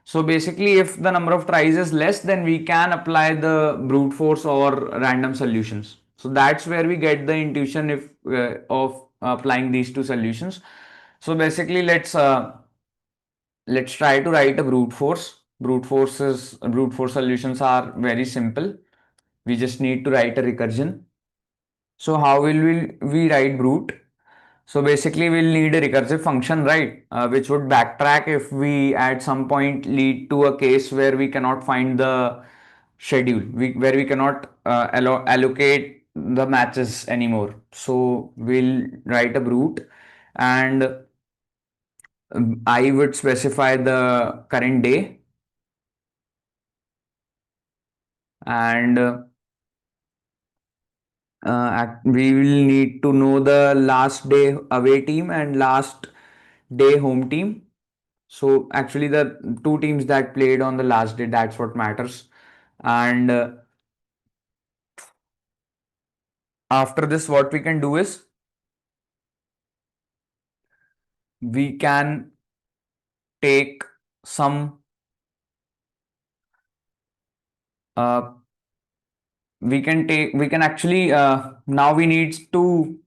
So basically, if the number of tries is less, then we can apply the brute force or random solutions. So that's where we get the intuition if of applying these two solutions. So basically, let's try to write a brute force. Brute force solutions are very simple. We just need to write a recursion. So how will we write brute? So basically we'll need a recursive function, right? Which would backtrack if we at some point lead to a case where we cannot find the schedule, where we cannot allocate the matches anymore. So we'll write a brute, and I would specify the current day, and we will need to know the last day away team and last day home team. So actually the two teams that played on the last day, that's what matters. And after this, what we can do is we can take some uh, we can actually now we need to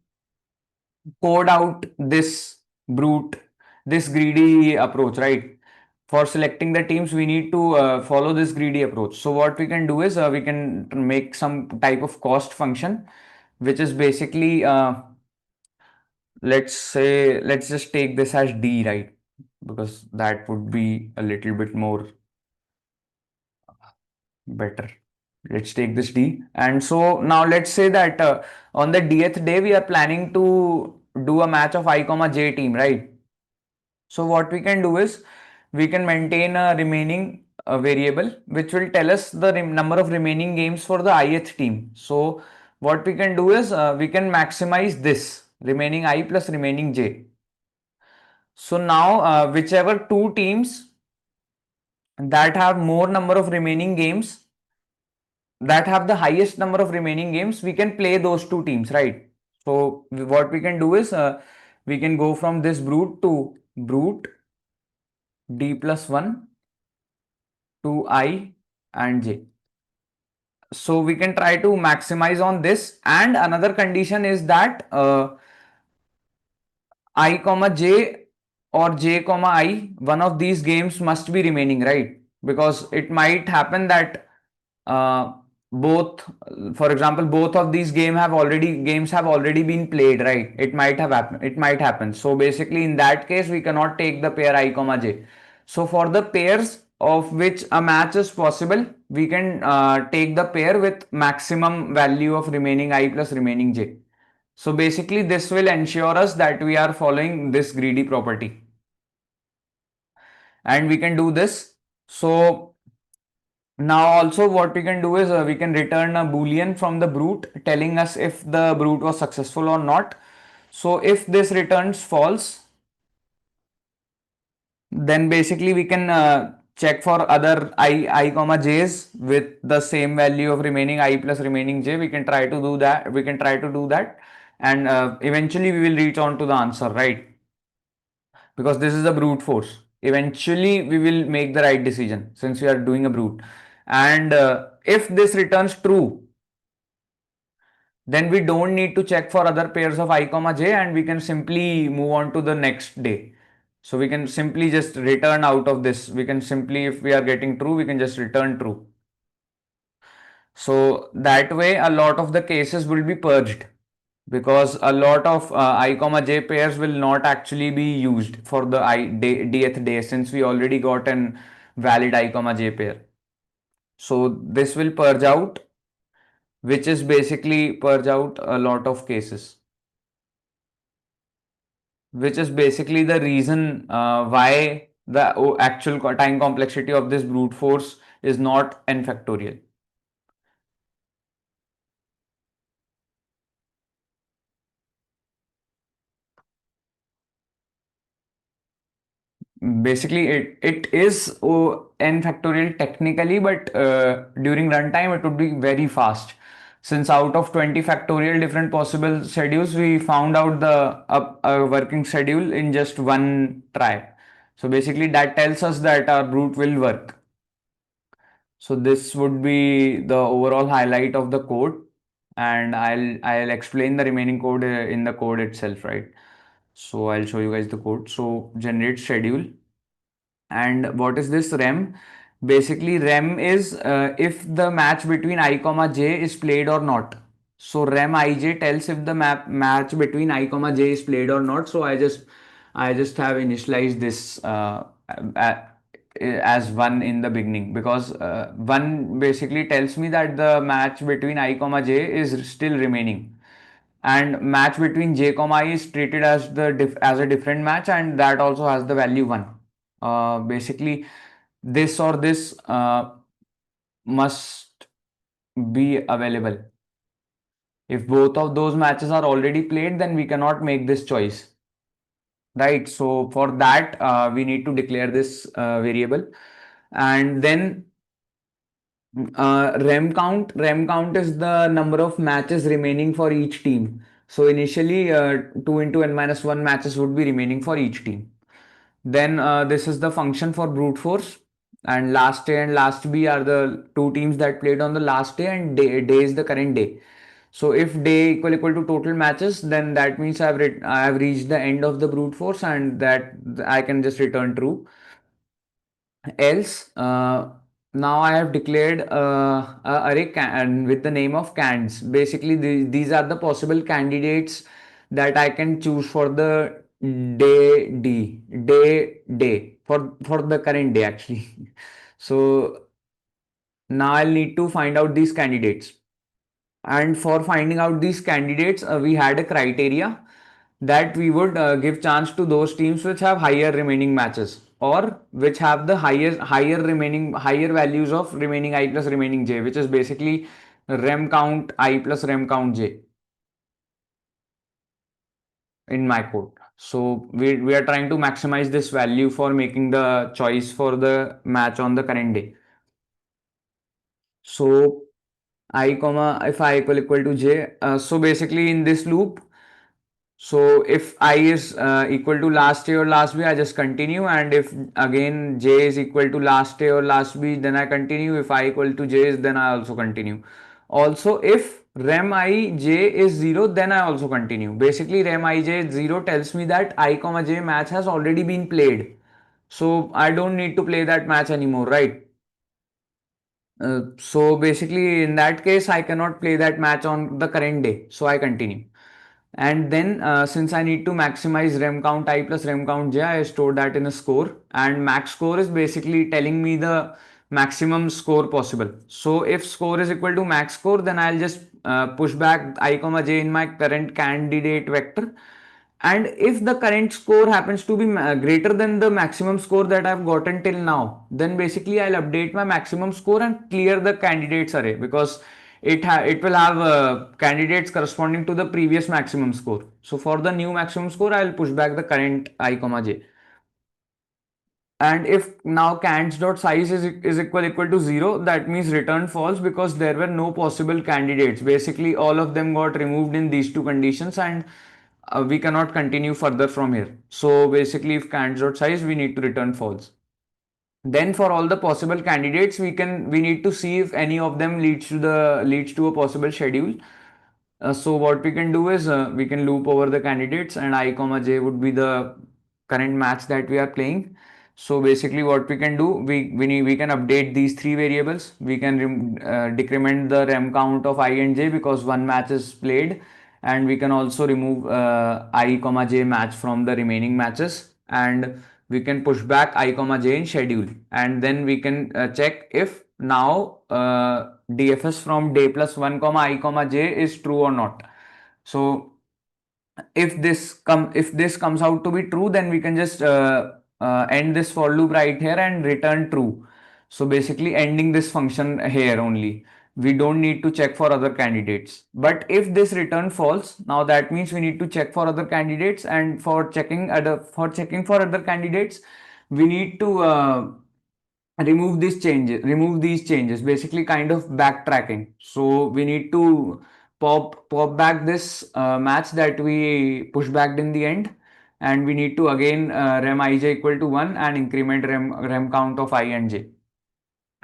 code out this brute, this greedy approach, right? For selecting the teams, we need to follow this greedy approach. So what we can do is we can make some type of cost function, which is basically let's say let's just take this as d, right? Because that would be a little bit more better. Let's take this d. And so now let's say that on the dth day we are planning to do a match of I comma j team, right? So what we can do is we can maintain a remaining variable which will tell us the number of remaining games for the ith team. So what we can do is we can maximize this remaining I plus remaining j. So now whichever two teams that have more number of remaining games, that have the highest number of remaining games, we can play those two teams, right? So what we can do is we can go from this brute to brute d plus 1 to I and j. So we can try to maximize on this, and another condition is that I comma j or j comma I, one of these games must be remaining, right? Because it might happen that uh, both, for example, both of these games have already been played, right? It might have happened. It might happen. So basically, in that case, we cannot take the pair I comma j. So for the pairs of which a match is possible, we can take the pair with maximum value of remaining I plus remaining j. So basically, this will ensure us that we are following this greedy property, and we can do this. So now also what we can do is we can return a boolean from the brute telling us if the brute was successful or not. So if this returns false, then basically we can check for other I comma j's with the same value of remaining I plus remaining j. We can try to do that. We can try to do that, and eventually we will reach on to the answer, right? Because this is a brute force. Eventually we will make the right decision since we are doing a brute. And if this returns true, then we don't need to check for other pairs of I comma j, and we can simply move on to the next day. So we can simply just return out of this. We can simply, if we are getting true, we can just return true. So that way a lot of the cases will be purged, because a lot of I comma j pairs will not actually be used for the dth day, since we already got an valid I comma j pair. So this will purge out, which is basically purge out a lot of cases, which is basically the reason why the actual time complexity of this brute force is not n factorial. Basically, it is n factorial technically, but during runtime it would be very fast. Since out of 20 factorial different possible schedules, we found out the working schedule in just one try. So basically, that tells us that our brute will work. So this would be the overall highlight of the code, and I'll explain the remaining code in the code itself, right? So I'll show you guys the code. So generate schedule. And what is this rem? Basically, rem is if the match between I comma j is played or not. So rem ij tells if the match between I comma j is played or not. So I just have initialized this as one in the beginning, because one basically tells me that the match between I comma j is still remaining, and match between j comma I is treated as as a different match, and that also has the value 1. Basically, this or this must be available. If both of those matches are already played, then we cannot make this choice, right? So for that we need to declare this variable, and then Rem count is the number of matches remaining for each team. So initially, 2 into n minus 1 matches would be remaining for each team. Then this is the function for brute force. And last A and last B are the two teams that played on the last day, and day is the current day. So if day equal to total matches, then that means I have reached the end of the brute force, and that I can just return true. Else, now I have declared a array with the name of cans. Basically, these are the possible candidates that I can choose for the day for the current day actually. So now I'll need to find out these candidates. And for finding out these candidates, we had a criteria that we would give chance to those teams which have higher remaining matches, or which have the higher values of remaining I plus remaining j, which is basically rem count I plus rem count j in my code. So we are trying to maximize this value for making the choice for the match on the current day. So I comma if I equal to j, so basically in this loop, so if I is equal to last A or last B, I just continue, and if again J is equal to last A or last B, then I continue. If I equal to J is, then I also continue. Also, if rem I J is 0, then I also continue. Basically, rem I J is 0 tells me that I comma J match has already been played. So I don't need to play that match anymore, right? So basically, in that case, I cannot play that match on the current day. So I continue. And then since I need to maximize rem count I plus rem count j, I store that in a score. And max score is basically telling me the maximum score possible. So if score is equal to max score, then I'll just push back I comma j in my current candidate vector. And if the current score happens to be greater than the maximum score that I've gotten till now, then basically I'll update my maximum score and clear the candidates array, because it will have candidates corresponding to the previous maximum score. So for the new maximum score, I'll push back the current I comma j. And if now cans dot size is equal to 0, that means return false, because there were no possible candidates. Basically, all of them got removed in these two conditions, and we cannot continue further from here. So basically, if cans dot size, we need to return false. Then for all the possible candidates, we need to see if any of them leads to a possible schedule. So what we can do is we can loop over the candidates, and I comma j would be the current match that we are playing. So basically what we can do, we can update these three variables. We can decrement the rem count of I and j because one match is played, and we can also remove I comma j match from the remaining matches, and we can push back I comma j in schedule, and then we can check if now DFS from day plus 1 comma I comma j is true or not. So if this comes out to be true, then we can just end this for loop right here and return true. So basically ending this function here only. We don't need to check for other candidates. But if this return false, now that means we need to check for other candidates, and for checking for other candidates, we need to remove these changes, basically kind of backtracking. So we need to pop back this match that we push back in the end, and we need to again rem ij equal to 1 and increment rem count of I and j.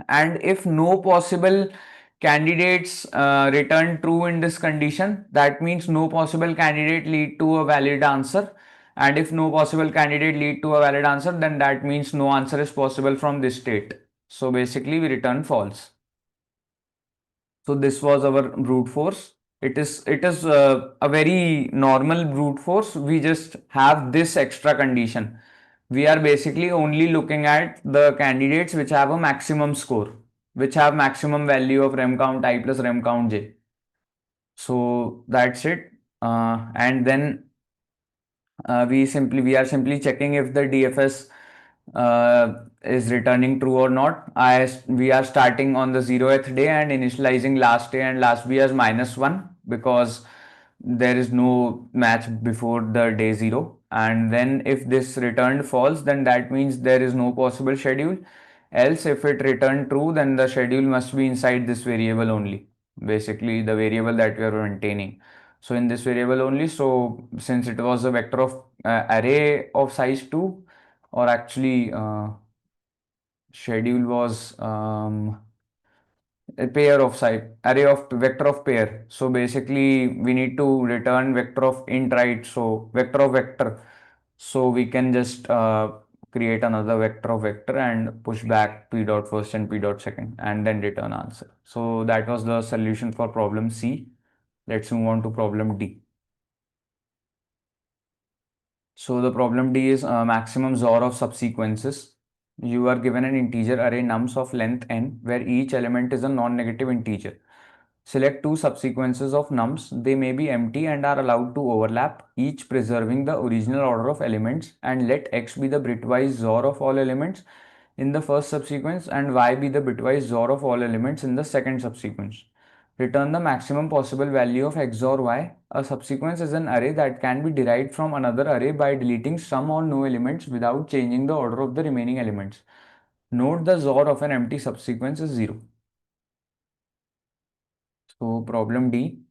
And if no possible candidates return true in this condition, that means no possible candidate lead to a valid answer. And if no possible candidate lead to a valid answer, then that means no answer is possible from this state. So basically we return false. So this was our brute force. It is a very normal brute force. We just have this extra condition. We are basically only looking at the candidates which have a maximum score, which have maximum value of rem count I plus rem count j. So that's it. And then we are simply checking if the DFS is returning true or not. We are starting on the 0th day and initializing last day and last B as -1, because there is no match before the day 0. And then if this returned false, then that means there is no possible schedule. Else, if it returned true, then the schedule must be inside this variable only. Basically, the variable that we are maintaining. So in this variable only, so since it was a vector of array of size 2, or actually schedule was a pair of size array of vector of pair. So basically we need to return vector of int, right? So vector of vector. So we can just create another vector of vector and push back p dot first and p dot second and then return answer. So that was the solution for problem C. Let's move on to problem D. So the problem D is maximum XOR of subsequences. You are given an integer array nums of length n where each element is a non-negative integer. Select two subsequences of nums. They may be empty and are allowed to overlap, each preserving the original order of elements, and let x be the bitwise XOR of all elements in the first subsequence and y be the bitwise XOR of all elements in the second subsequence. Return the maximum possible value of XOR y. A subsequence is an array that can be derived from another array by deleting some or no elements without changing the order of the remaining elements. Note the XOR of an empty subsequence is 0. So problem D.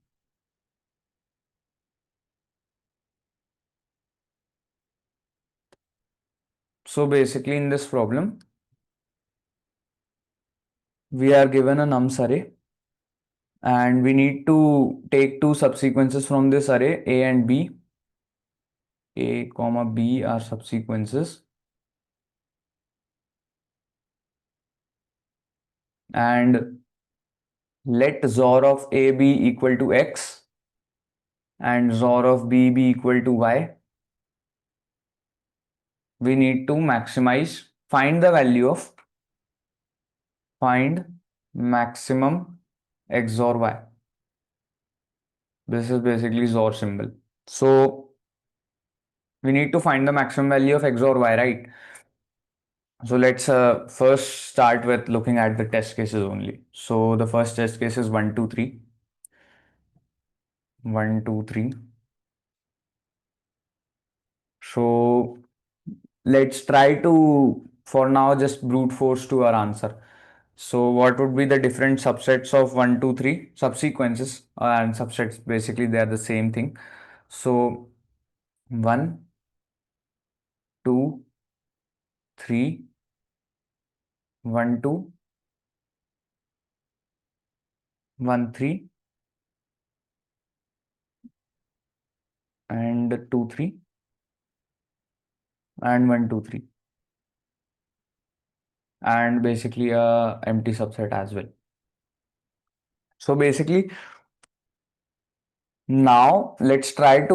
So basically in this problem, we are given a nums array and we need to take two subsequences from this array, A and B. A comma B are subsequences, and let XOR of A be equal to X and XOR of B be equal to Y. We need to find the value of find maximum XOR Y. This is basically XOR symbol. So we need to find the maximum value of XOR Y, right? So let's first start with looking at the test cases only. So the first test case is 1, 2, 3. 1, 2, 3. So let's try to, for now, just brute force to our answer. So what would be the different subsets of 1, 2, 3 subsequences and subsets? Basically, they are the same thing. So 1, 2, 3, 1, 2, 1, 3, and 2, 3, and 1, 2, 3. And basically a empty subset as well. So basically now let's try to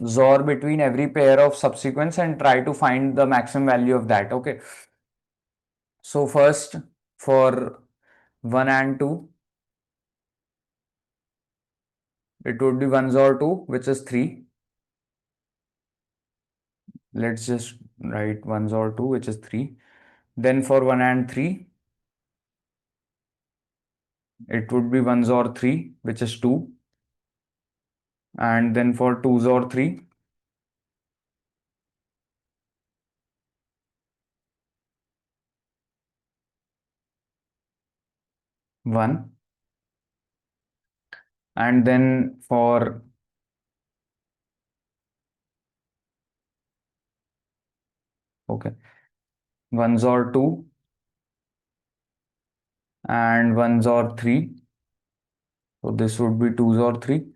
XOR between every pair of subsequence and try to find the maximum value of that. Okay. So first for 1 and 2, it would be 1 XOR 2, which is 3. Let's just write 1 XOR 2, which is 3. Then for 1 and 3, it would be 1 XOR 3, which is 2. And then for 2 XOR 3, 1. And then for 1 XOR 2 and 1 XOR 3. So this would be 2 XOR 3,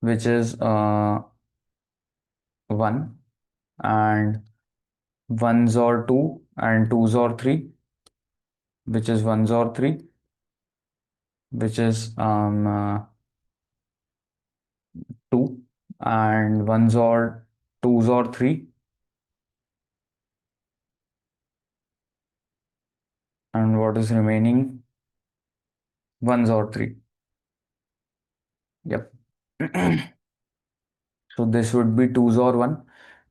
which is 1, and 1 XOR 2 and 2 XOR 3, which is 1 XOR 3, which is 2, and 1 XOR 2 XOR 3, and what is remaining? 1 XOR 3. Yep. So this would be 2 XOR 1.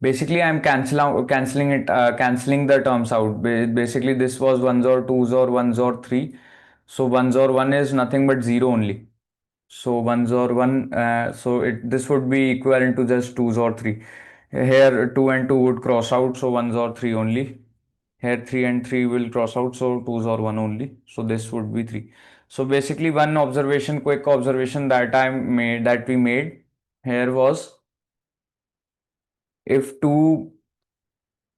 Basically, I'm canceling the terms out. Basically, this was 1 XOR 2 XOR 1 XOR 3. So 1 XOR 1 is nothing but 0 only. So 1 XOR 1, this would be equivalent to just 2 XOR 3. Here 2 and 2 would cross out, so 1 XOR 3 only. Here 3 and 3 will cross out, so 2s or 1 only. So this would be 3. So basically one observation, quick observation that we made here was if two,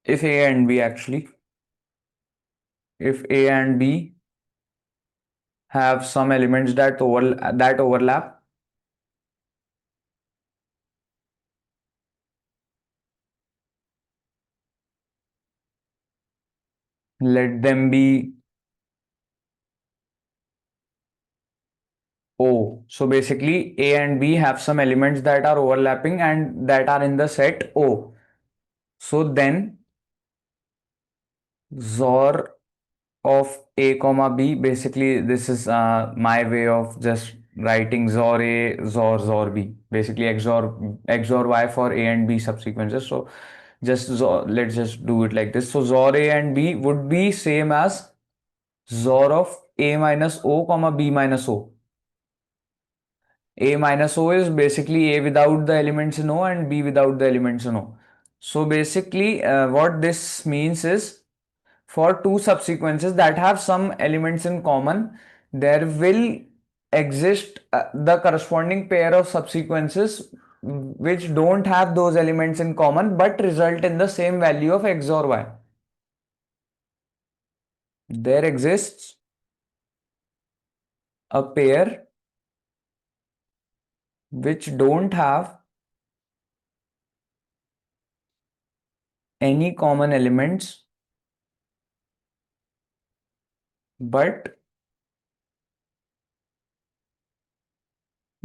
if A and B actually, if A and B have some elements that overlap, let them be O. So basically A and B have some elements that are overlapping and that are in the set O. So then XOR of A comma B, basically this is my way of just writing XOR A, XOR B, basically XOR Y for A and B subsequences. So just let's just do it like this. So XOR A and B would be same as XOR of A minus O comma B minus O. A minus O is basically A without the elements in O and B without the elements in O. So basically what this means is for two subsequences that have some elements in common, there will exist the corresponding pair of subsequences which don't have those elements in common but result in the same value of X or Y. There exists a pair which don't have any common elements but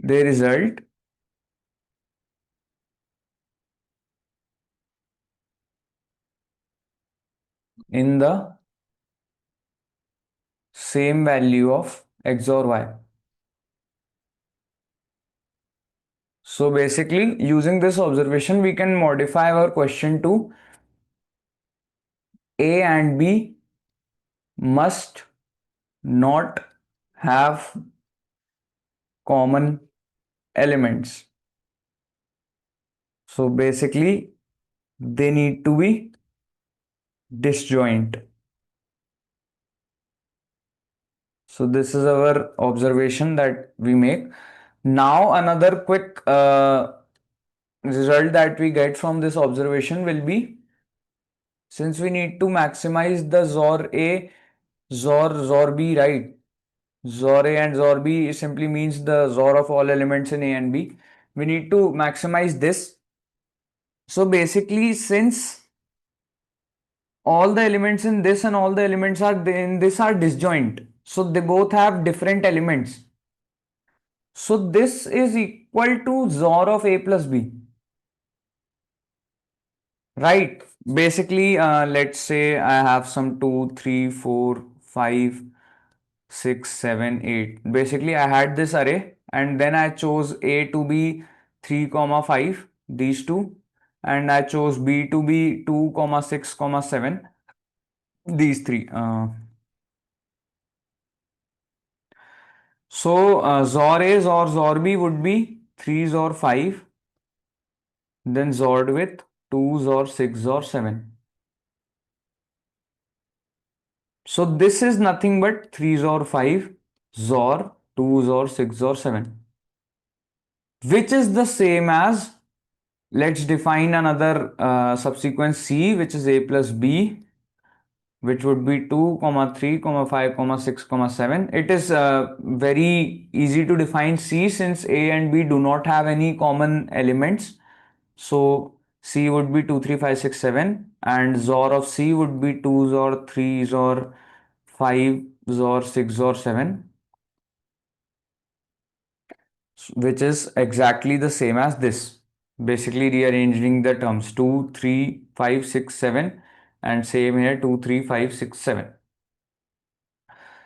they result in the same value of X or Y. So basically, using this observation, we can modify our question to A and B must not have common elements. So basically, they need to be disjoint. So this is our observation that we make. Now another quick result that we get from this observation will be, since we need to maximize the XOR A, XOR B, right? XOR A and XOR B simply means the XOR of all elements in A and B. We need to maximize this. So basically, since all the elements in this and all the elements are in this are disjoint, so they both have different elements. So this is equal to XOR of A plus B, right? Basically, let's say I have some 2, 3, 4, 5, 6, 7, 8. Basically, I had this array and then I chose A to be 3, comma 5, these two, and I chose B to be 2, comma 6, comma 7, these three. So XOR A, XOR B would be 3 XOR 5, then XORed with 2 XOR 6 XOR 7. So this is nothing but 3 XOR 5 XOR 2 XOR 6 XOR 7, which is the same as, let's define another subsequence C, which is A plus B, which would be 2, comma 3, comma 5, comma 6, comma 7. It is very easy to define C since A and B do not have any common elements. So C would be 2, 3, 5, 6, 7, and XOR of C would be 2 XOR 3 XOR 5 XOR 6 XOR 7, which is exactly the same as this. Basically rearranging the terms 2, 3, 5, 6, 7, and same here 2, 3, 5, 6, 7.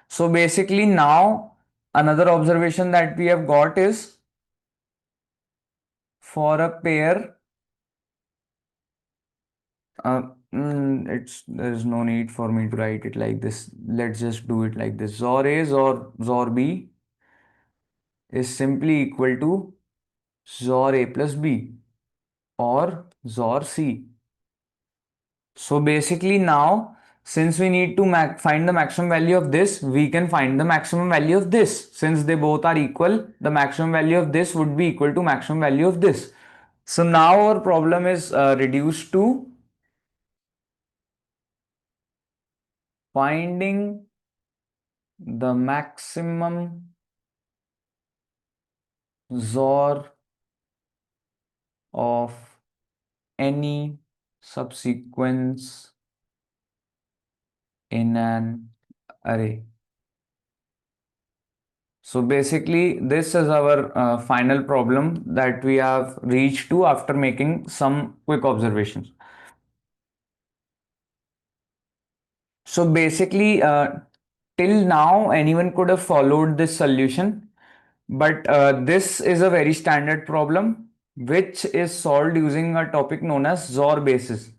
So basically now another observation that we have got is for a pair, there is no need for me to write it like this. Let's just do it like this. XOR A or XOR B is simply equal to XOR A plus B or XOR C. So basically now, since we need to find the maximum value of this, we can find the maximum value of this. Since they both are equal, the maximum value of this would be equal to maximum value of this. So now our problem is reduced to finding the maximum XOR of any subsequence in an array. So basically, this is our final problem that we have reached to after making some quick observations. So basically, till now, anyone could have followed this solution, but this is a very standard problem which is solved using a topic known as XOR basis.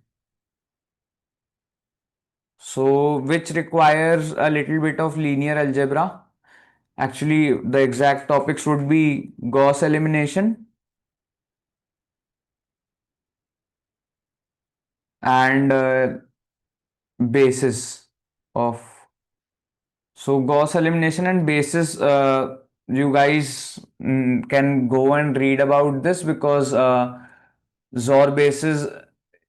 So, which requires a little bit of linear algebra. Actually, the exact topics would be Gauss elimination and basis of. So, Gauss elimination and basis, you guys can go and read about this because XOR basis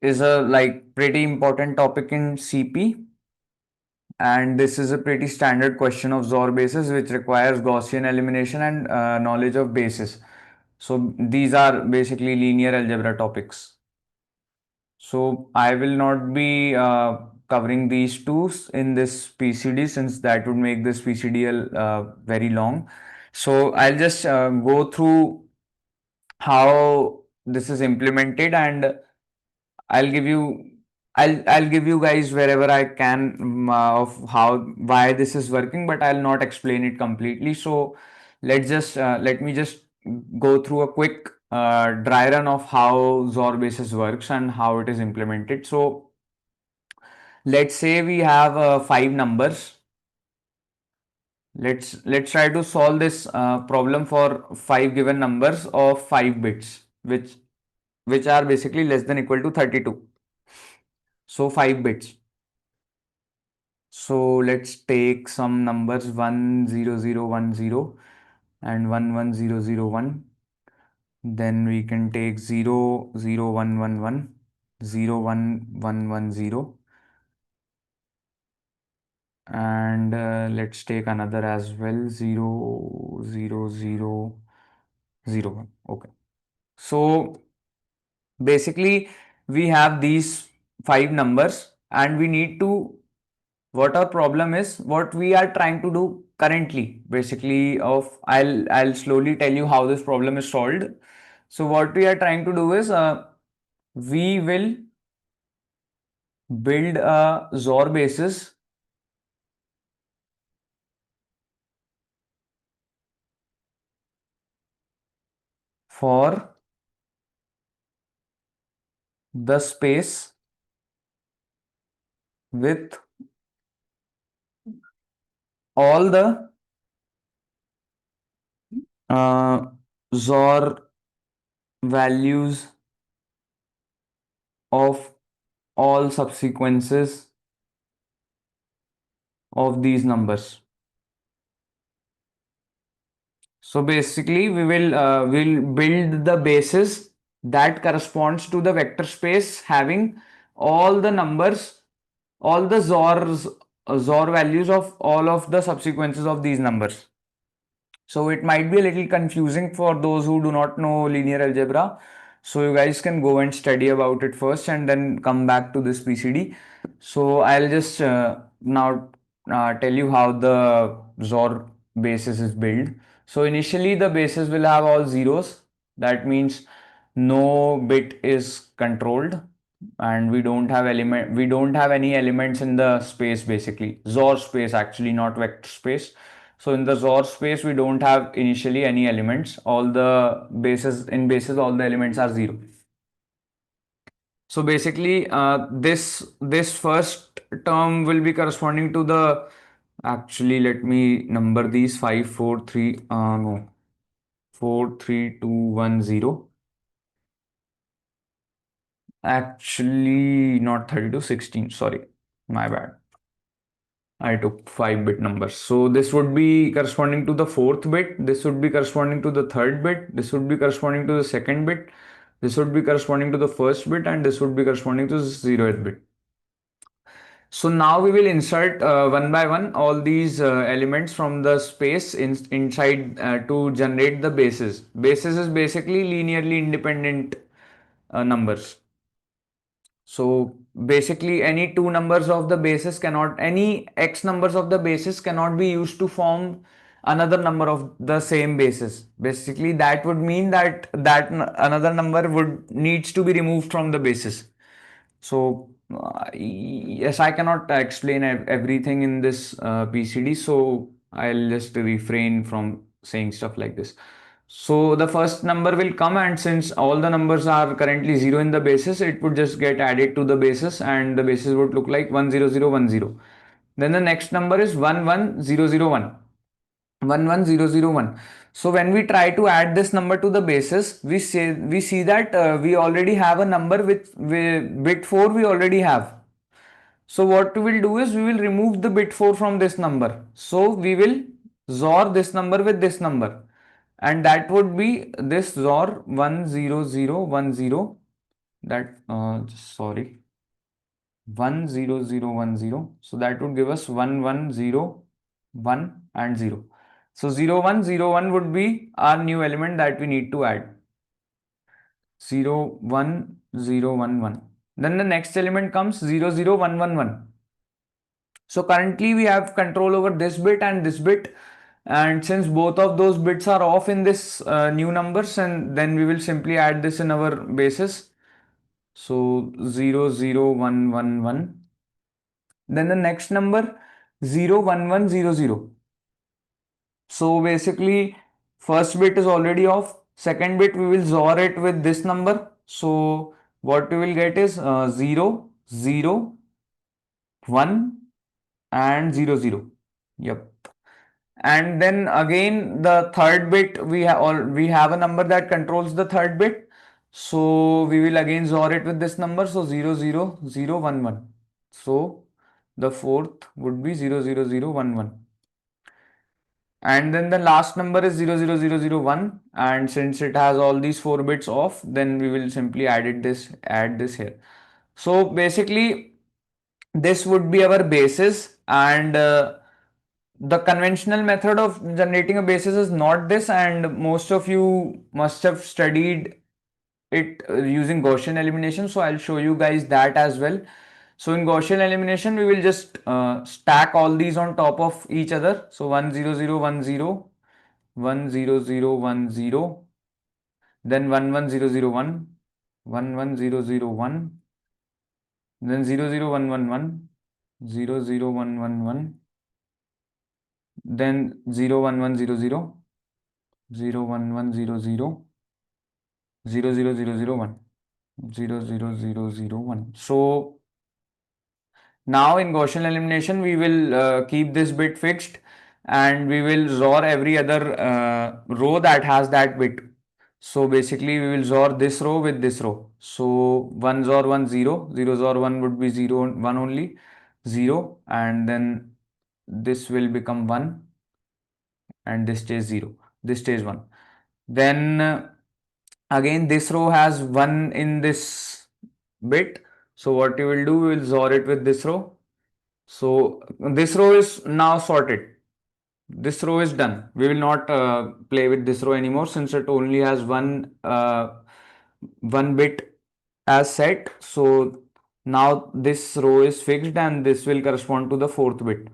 is a like pretty important topic in CP. And this is a pretty standard question of XOR basis, which requires Gaussian elimination and knowledge of basis. So these are basically linear algebra topics. So I will not be covering these two in this PCD since that would make this PCD very long. So I'll just go through how this is implemented and I'll give you I'll give you guys wherever I can of how why this is working, but I'll not explain it completely. So let me just go through a quick dry run of how XOR basis works and how it is implemented. So let's say we have five numbers. Let's try to solve this problem for five given numbers of 5 bits, which are basically less than equal to 32. So 5 bits. So let's take some numbers 10010 and 11001. Then we can take 00111, 01110, and let's take another as well 00001. Okay. So basically we have these five numbers and we need to what our problem is, what we are trying to do currently. Basically, I'll slowly tell you how this problem is solved. So what we are trying to do is we will build a XOR basis for the space with all the XOR values of all subsequences of these numbers. So basically, we'll build the basis that corresponds to the vector space having all the numbers, all the XOR values of all of the subsequences of these numbers. So it might be a little confusing for those who do not know linear algebra. So you guys can go and study about it first and then come back to this PCD. So I'll just now tell you how the XOR basis is built. So initially the basis will have all zeros. That means no bit is controlled and we don't have any elements in the space basically. XOR space actually, not vector space. So in the XOR space, we don't have initially any elements. All the bases, all the elements are zero. So basically, this first term will be corresponding to the. Actually, let me number these 5, 4, 3. No, 4, 3, 2, 1, 0. Actually, not 32, 16. Sorry, my bad. I took 5-bit numbers. So this would be corresponding to the fourth bit. This would be corresponding to the third bit. This would be corresponding to the second bit. This would be corresponding to the first bit, and this would be corresponding to the 0th bit. So now we will insert one by one all these elements from the space inside to generate the bases. Bases is basically linearly independent numbers. So basically any two numbers of the basis cannot, any x numbers of the basis cannot be used to form another number of the same basis. Basically that would mean that another number would needs to be removed from the basis. So yes, I cannot explain everything in this PCD, so I'll just refrain from saying stuff like this. So the first number will come, and since all the numbers are currently 0 in the basis, it would just get added to the basis, and the basis would look like 10010. Then the next number is 11001. 11001. So when we try to add this number to the basis, we see that we already have a number with bit 4 we already have. So what we will do is we will remove the bit 4 from this number. So we will XOR this number with this number, and that would be this XOR 10010, that sorry, 10010. So that would give us 1101 and 0. So 0101 would be our new element that we need to add. 01011. Then the next element comes 00111. So currently we have control over this bit and this bit, and since both of those bits are off in this new numbers, and then we will simply add this in our basis. So 00111. Then the next number 01100. So basically first bit is already off. Second bit we will XOR it with this number. So what we will get is 0, 0, 1 and 0, 0. Yep. And then again the third bit we have a number that controls the third bit. So we will again XOR it with this number. So 00011. So the fourth would be 00011. And then the last number is 00001, and since it has all these 4 bits off, then we will simply add this here. So basically this would be our basis, and the conventional method of generating a basis is not this, and most of you must have studied it using Gaussian elimination. So I'll show you guys that as well. So in Gaussian elimination, we will just stack all these on top of each other. So 10010, 10010, then 11001, 11001, then 00111, 00111, then 01100, 01100, 00001, 00001. So now in Gaussian elimination, we will keep this bit fixed, and we will XOR every other row that has that bit. So basically we will XOR this row with this row. So 1 XOR 1 0, 0 XOR 1 would be 0 1 only, 0, and then this will become 1, and this stays 0, this stays 1. Then again this row has 1 in this bit. So what you will do, we will XOR it with this row. So this row is now sorted. This row is done. We will not play with this row anymore, since it only has one bit as set. So now this row is fixed, and this will correspond to the fourth bit.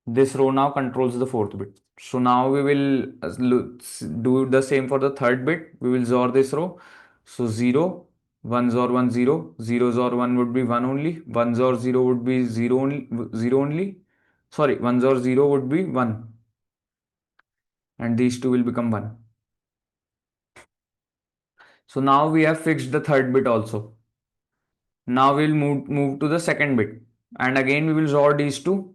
This row now controls the fourth bit. So now we will do the same for the third bit. We will XOR this row. So 0, 1 XOR 1 0, 0 XOR 1 would be 1 only, 1 XOR 0 would be 0 only, 0 only. Sorry, 1 XOR 0 would be 1, and these two will become 1. So now we have fixed the third bit also. Now we'll move to the second bit, and again we will XOR these two.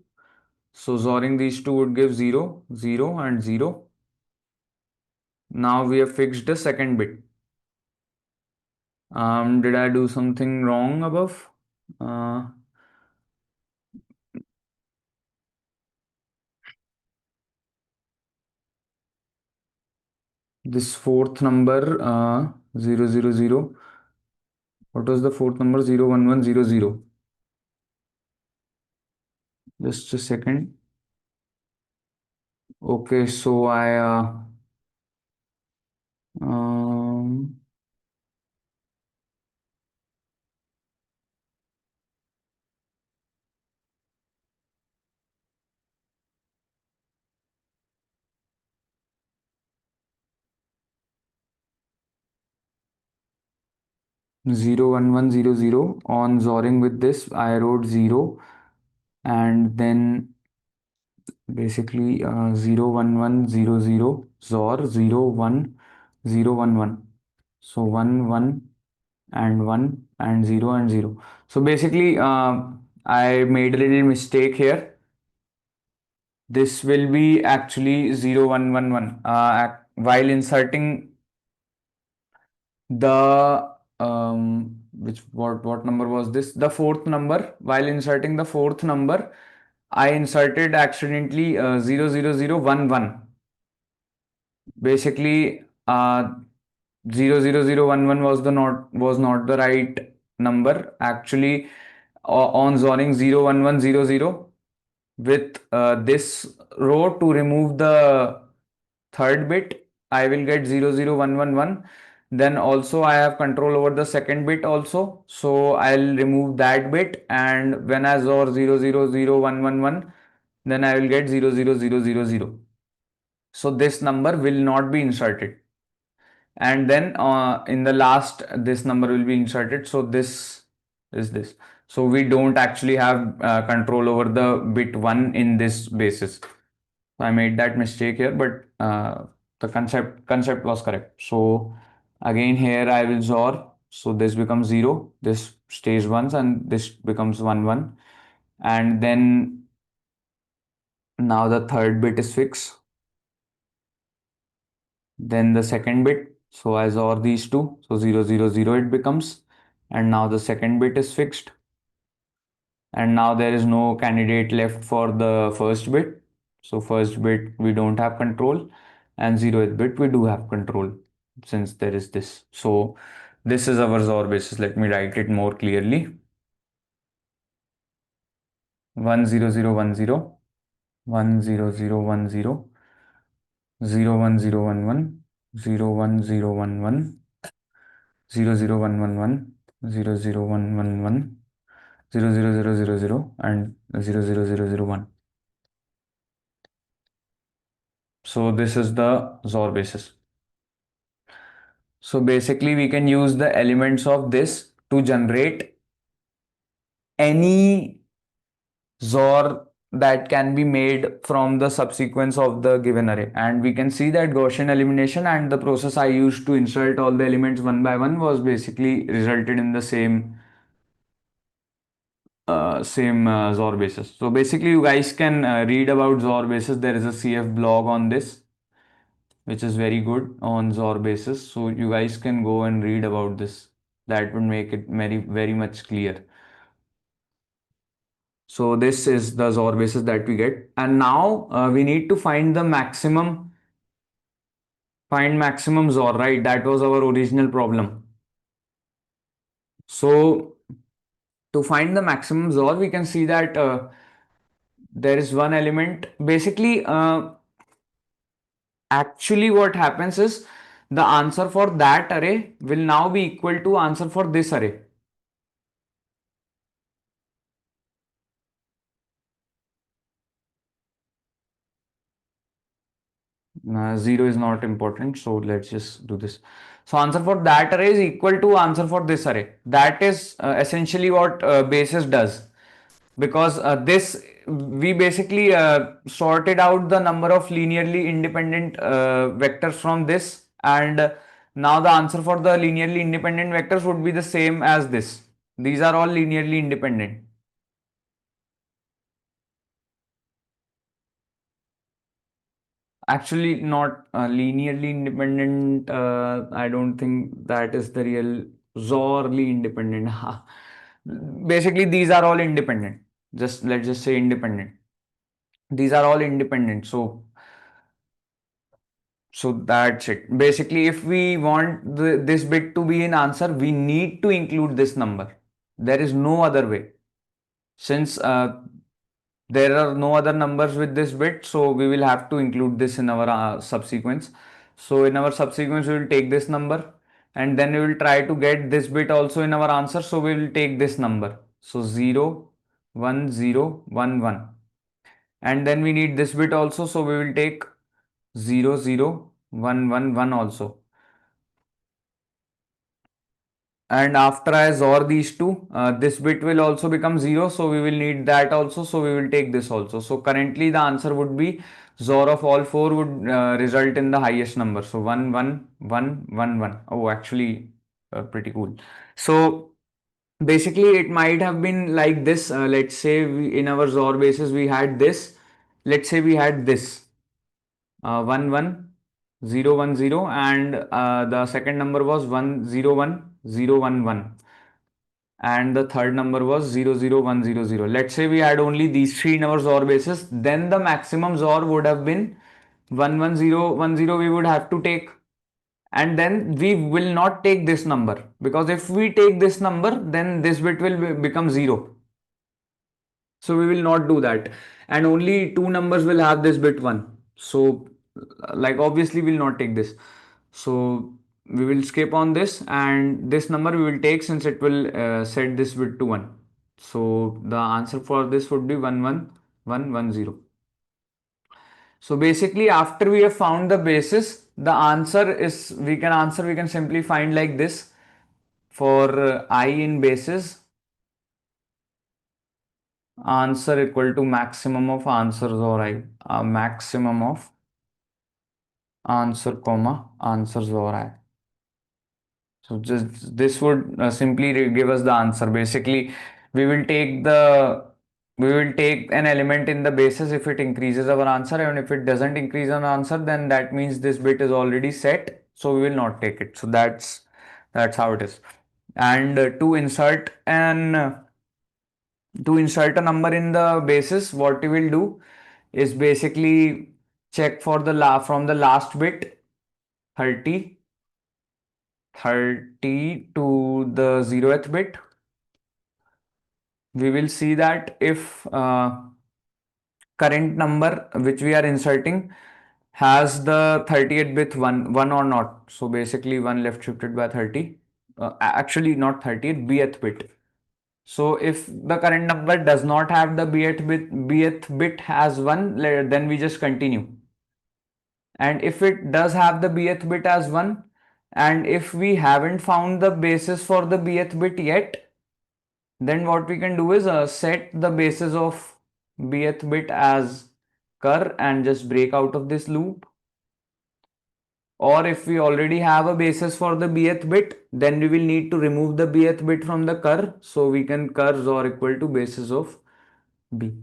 So XORing these two would give 0, 0 and 0. Now we have fixed the second bit. Did I do something wrong above? this fourth number, 000. What was the fourth number? 01100. Just a second. Okay, so I um 01100 on XORing with this. I wrote 0 and then basically 01100 XOR 01011. So 1 1 and 1 and 0 and 0. So basically I made a little mistake here. This will be actually 0111. While inserting the which what number was this? The fourth number. While inserting the fourth number, I inserted accidentally 00011. Basically, 00011 was not the right number. Actually, on zoning 01100 with this row to remove the third bit, I will get 00111. Then also I have control over the second bit also. So I'll remove that bit, and when I XOR 000111, then I will get 00000. So this number will not be inserted. And then in the last, this number will be inserted. So this is this. So we don't actually have control over the bit 1 in this basis. So I made that mistake here, but the concept was correct. So again here I will XOR. So this becomes 0, this stays 1, and this becomes 1 1. And then now the third bit is fixed. Then the second bit. So I XOR these two. So 000 it becomes. And now the second bit is fixed. And now there is no candidate left for the first bit. So first bit we don't have control, and 0th bit we do have control since there is this. So this is our XOR basis. Let me write it more clearly. 10010, 10010, 01011, 01011, 00111, 00111, 00000, and 00001. So this is the XOR basis. So basically we can use the elements of this to generate any XOR that can be made from the subsequence of the given array. And we can see that Gaussian elimination and the process I used to insert all the elements one by one was basically resulted in the same XOR basis. So basically you guys can read about XOR basis. There is a CF blog on this, which is very good on XOR basis. So you guys can go and read about this. That would make it very much clear. So this is the XOR basis that we get. And now we need to find the maximum XOR, right? That was our original problem. So to find the maximum XOR, we can see that there is one element. Basically, actually what happens is the answer for that array will now be equal to answer for this array. 0 is not important, so let's just do this. So answer for that array is equal to answer for this array. That is essentially what basis does, because this we basically sorted out the number of linearly independent vectors from this, and now the answer for the linearly independent vectors would be the same as this. These are all linearly independent. Actually, not linearly independent. I don't think that is the real XORly independent. Basically, these are all independent. Just let's just say independent. These are all independent. So So that's it. Basically, if we want this bit to be in answer, we need to include this number. There is no other way. Since there are no other numbers with this bit, so we will have to include this in our subsequence. So in our subsequence, we will take this number, and then we will try to get this bit also in our answer. So we will take this number. So 0, 1, 0, 1, 1. And then we need this bit also. So we will take 0, 0, 1, 1, 1 also. And after I XOR these two, this bit will also become 0, so we will need that also, so we will take this also. So currently the answer would be XOR of all four would result in the highest number. So 1, 1, 1, 1, 1. Oh, actually, pretty cool. So basically it might have been like this. Let's say in our XOR basis we had this. Let's say we had this 1, 1, 0, 1, 0, and the second number was 1, 0, 1, 0, 1, 1, and the third number was 0, 0, 1, 0, 0. Let's say we had only these three in our XOR basis, then the maximum XOR would have been 1, 1, 0, 1, 0 we would have to take, and then we will not take this number, because if we take this number then this bit will become 0. So we will not do that, and only two numbers will have this bit 1. So like obviously we will not take this. So we will skip on this, and this number we will take since it will set this bit to 1. So the answer for this would be 1, 1, 1, 1, 0. So basically after we have found the basis, the answer is, we can simply find like this. For I in basis, answer equal to maximum of answers, or I maximum of answer comma answers, or I. So just this would simply give us the answer. Basically, we will take the we will take an element in the basis if it increases our answer, and if it doesn't increase our answer, then that means this bit is already set, so we will not take it. So that's how it is. And to insert a number in the basis, what we will do is basically check for the from the last bit 30 to the 0th bit. We will see that if current number which we are inserting has the 30th bit 1 or not. So basically 1 left shifted by 30. Actually not 30th, bth bit. So if the current number does not have the bth bit has 1, then we just continue. And if it does have the bth bit as 1, and if we haven't found the basis for the bth bit yet, then what we can do is set the basis of bth bit as cur and just break out of this loop. Or if we already have a basis for the bth bit, then we will need to remove the bth bit from the cur, so we can cur XOR equal to basis of b.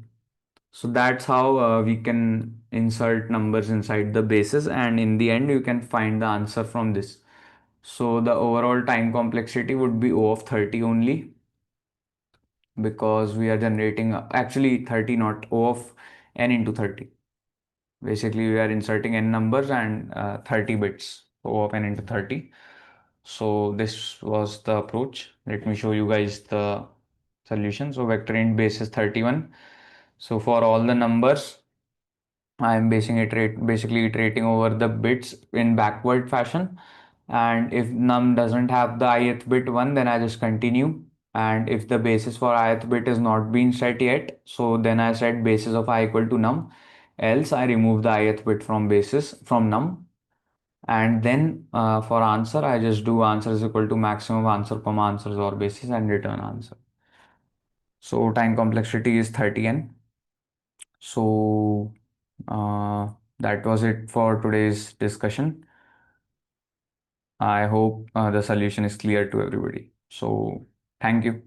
So that's how we can insert numbers inside the basis, and in the end you can find the answer from this. So the overall time complexity would be O of 30 only, because we are generating actually 30, not O of n into 30. Basically we are inserting n numbers and 30 bits, O of n into 30. So this was the approach. Let me show you guys the solution. So vector int base is 31. So for all the numbers, I am basically iterating over the bits in backward fashion. And if num doesn't have the ith bit 1, then I just continue. And if the basis for ith bit is not been set yet, so then I set basis of I equal to num. Else I remove the ith bit from basis from num. And then for answer, I just do answer is equal to maximum answer comma answers or basis and return answer. So time complexity is 30n. So that was it for today's discussion. I hope the solution is clear to everybody. So thank you.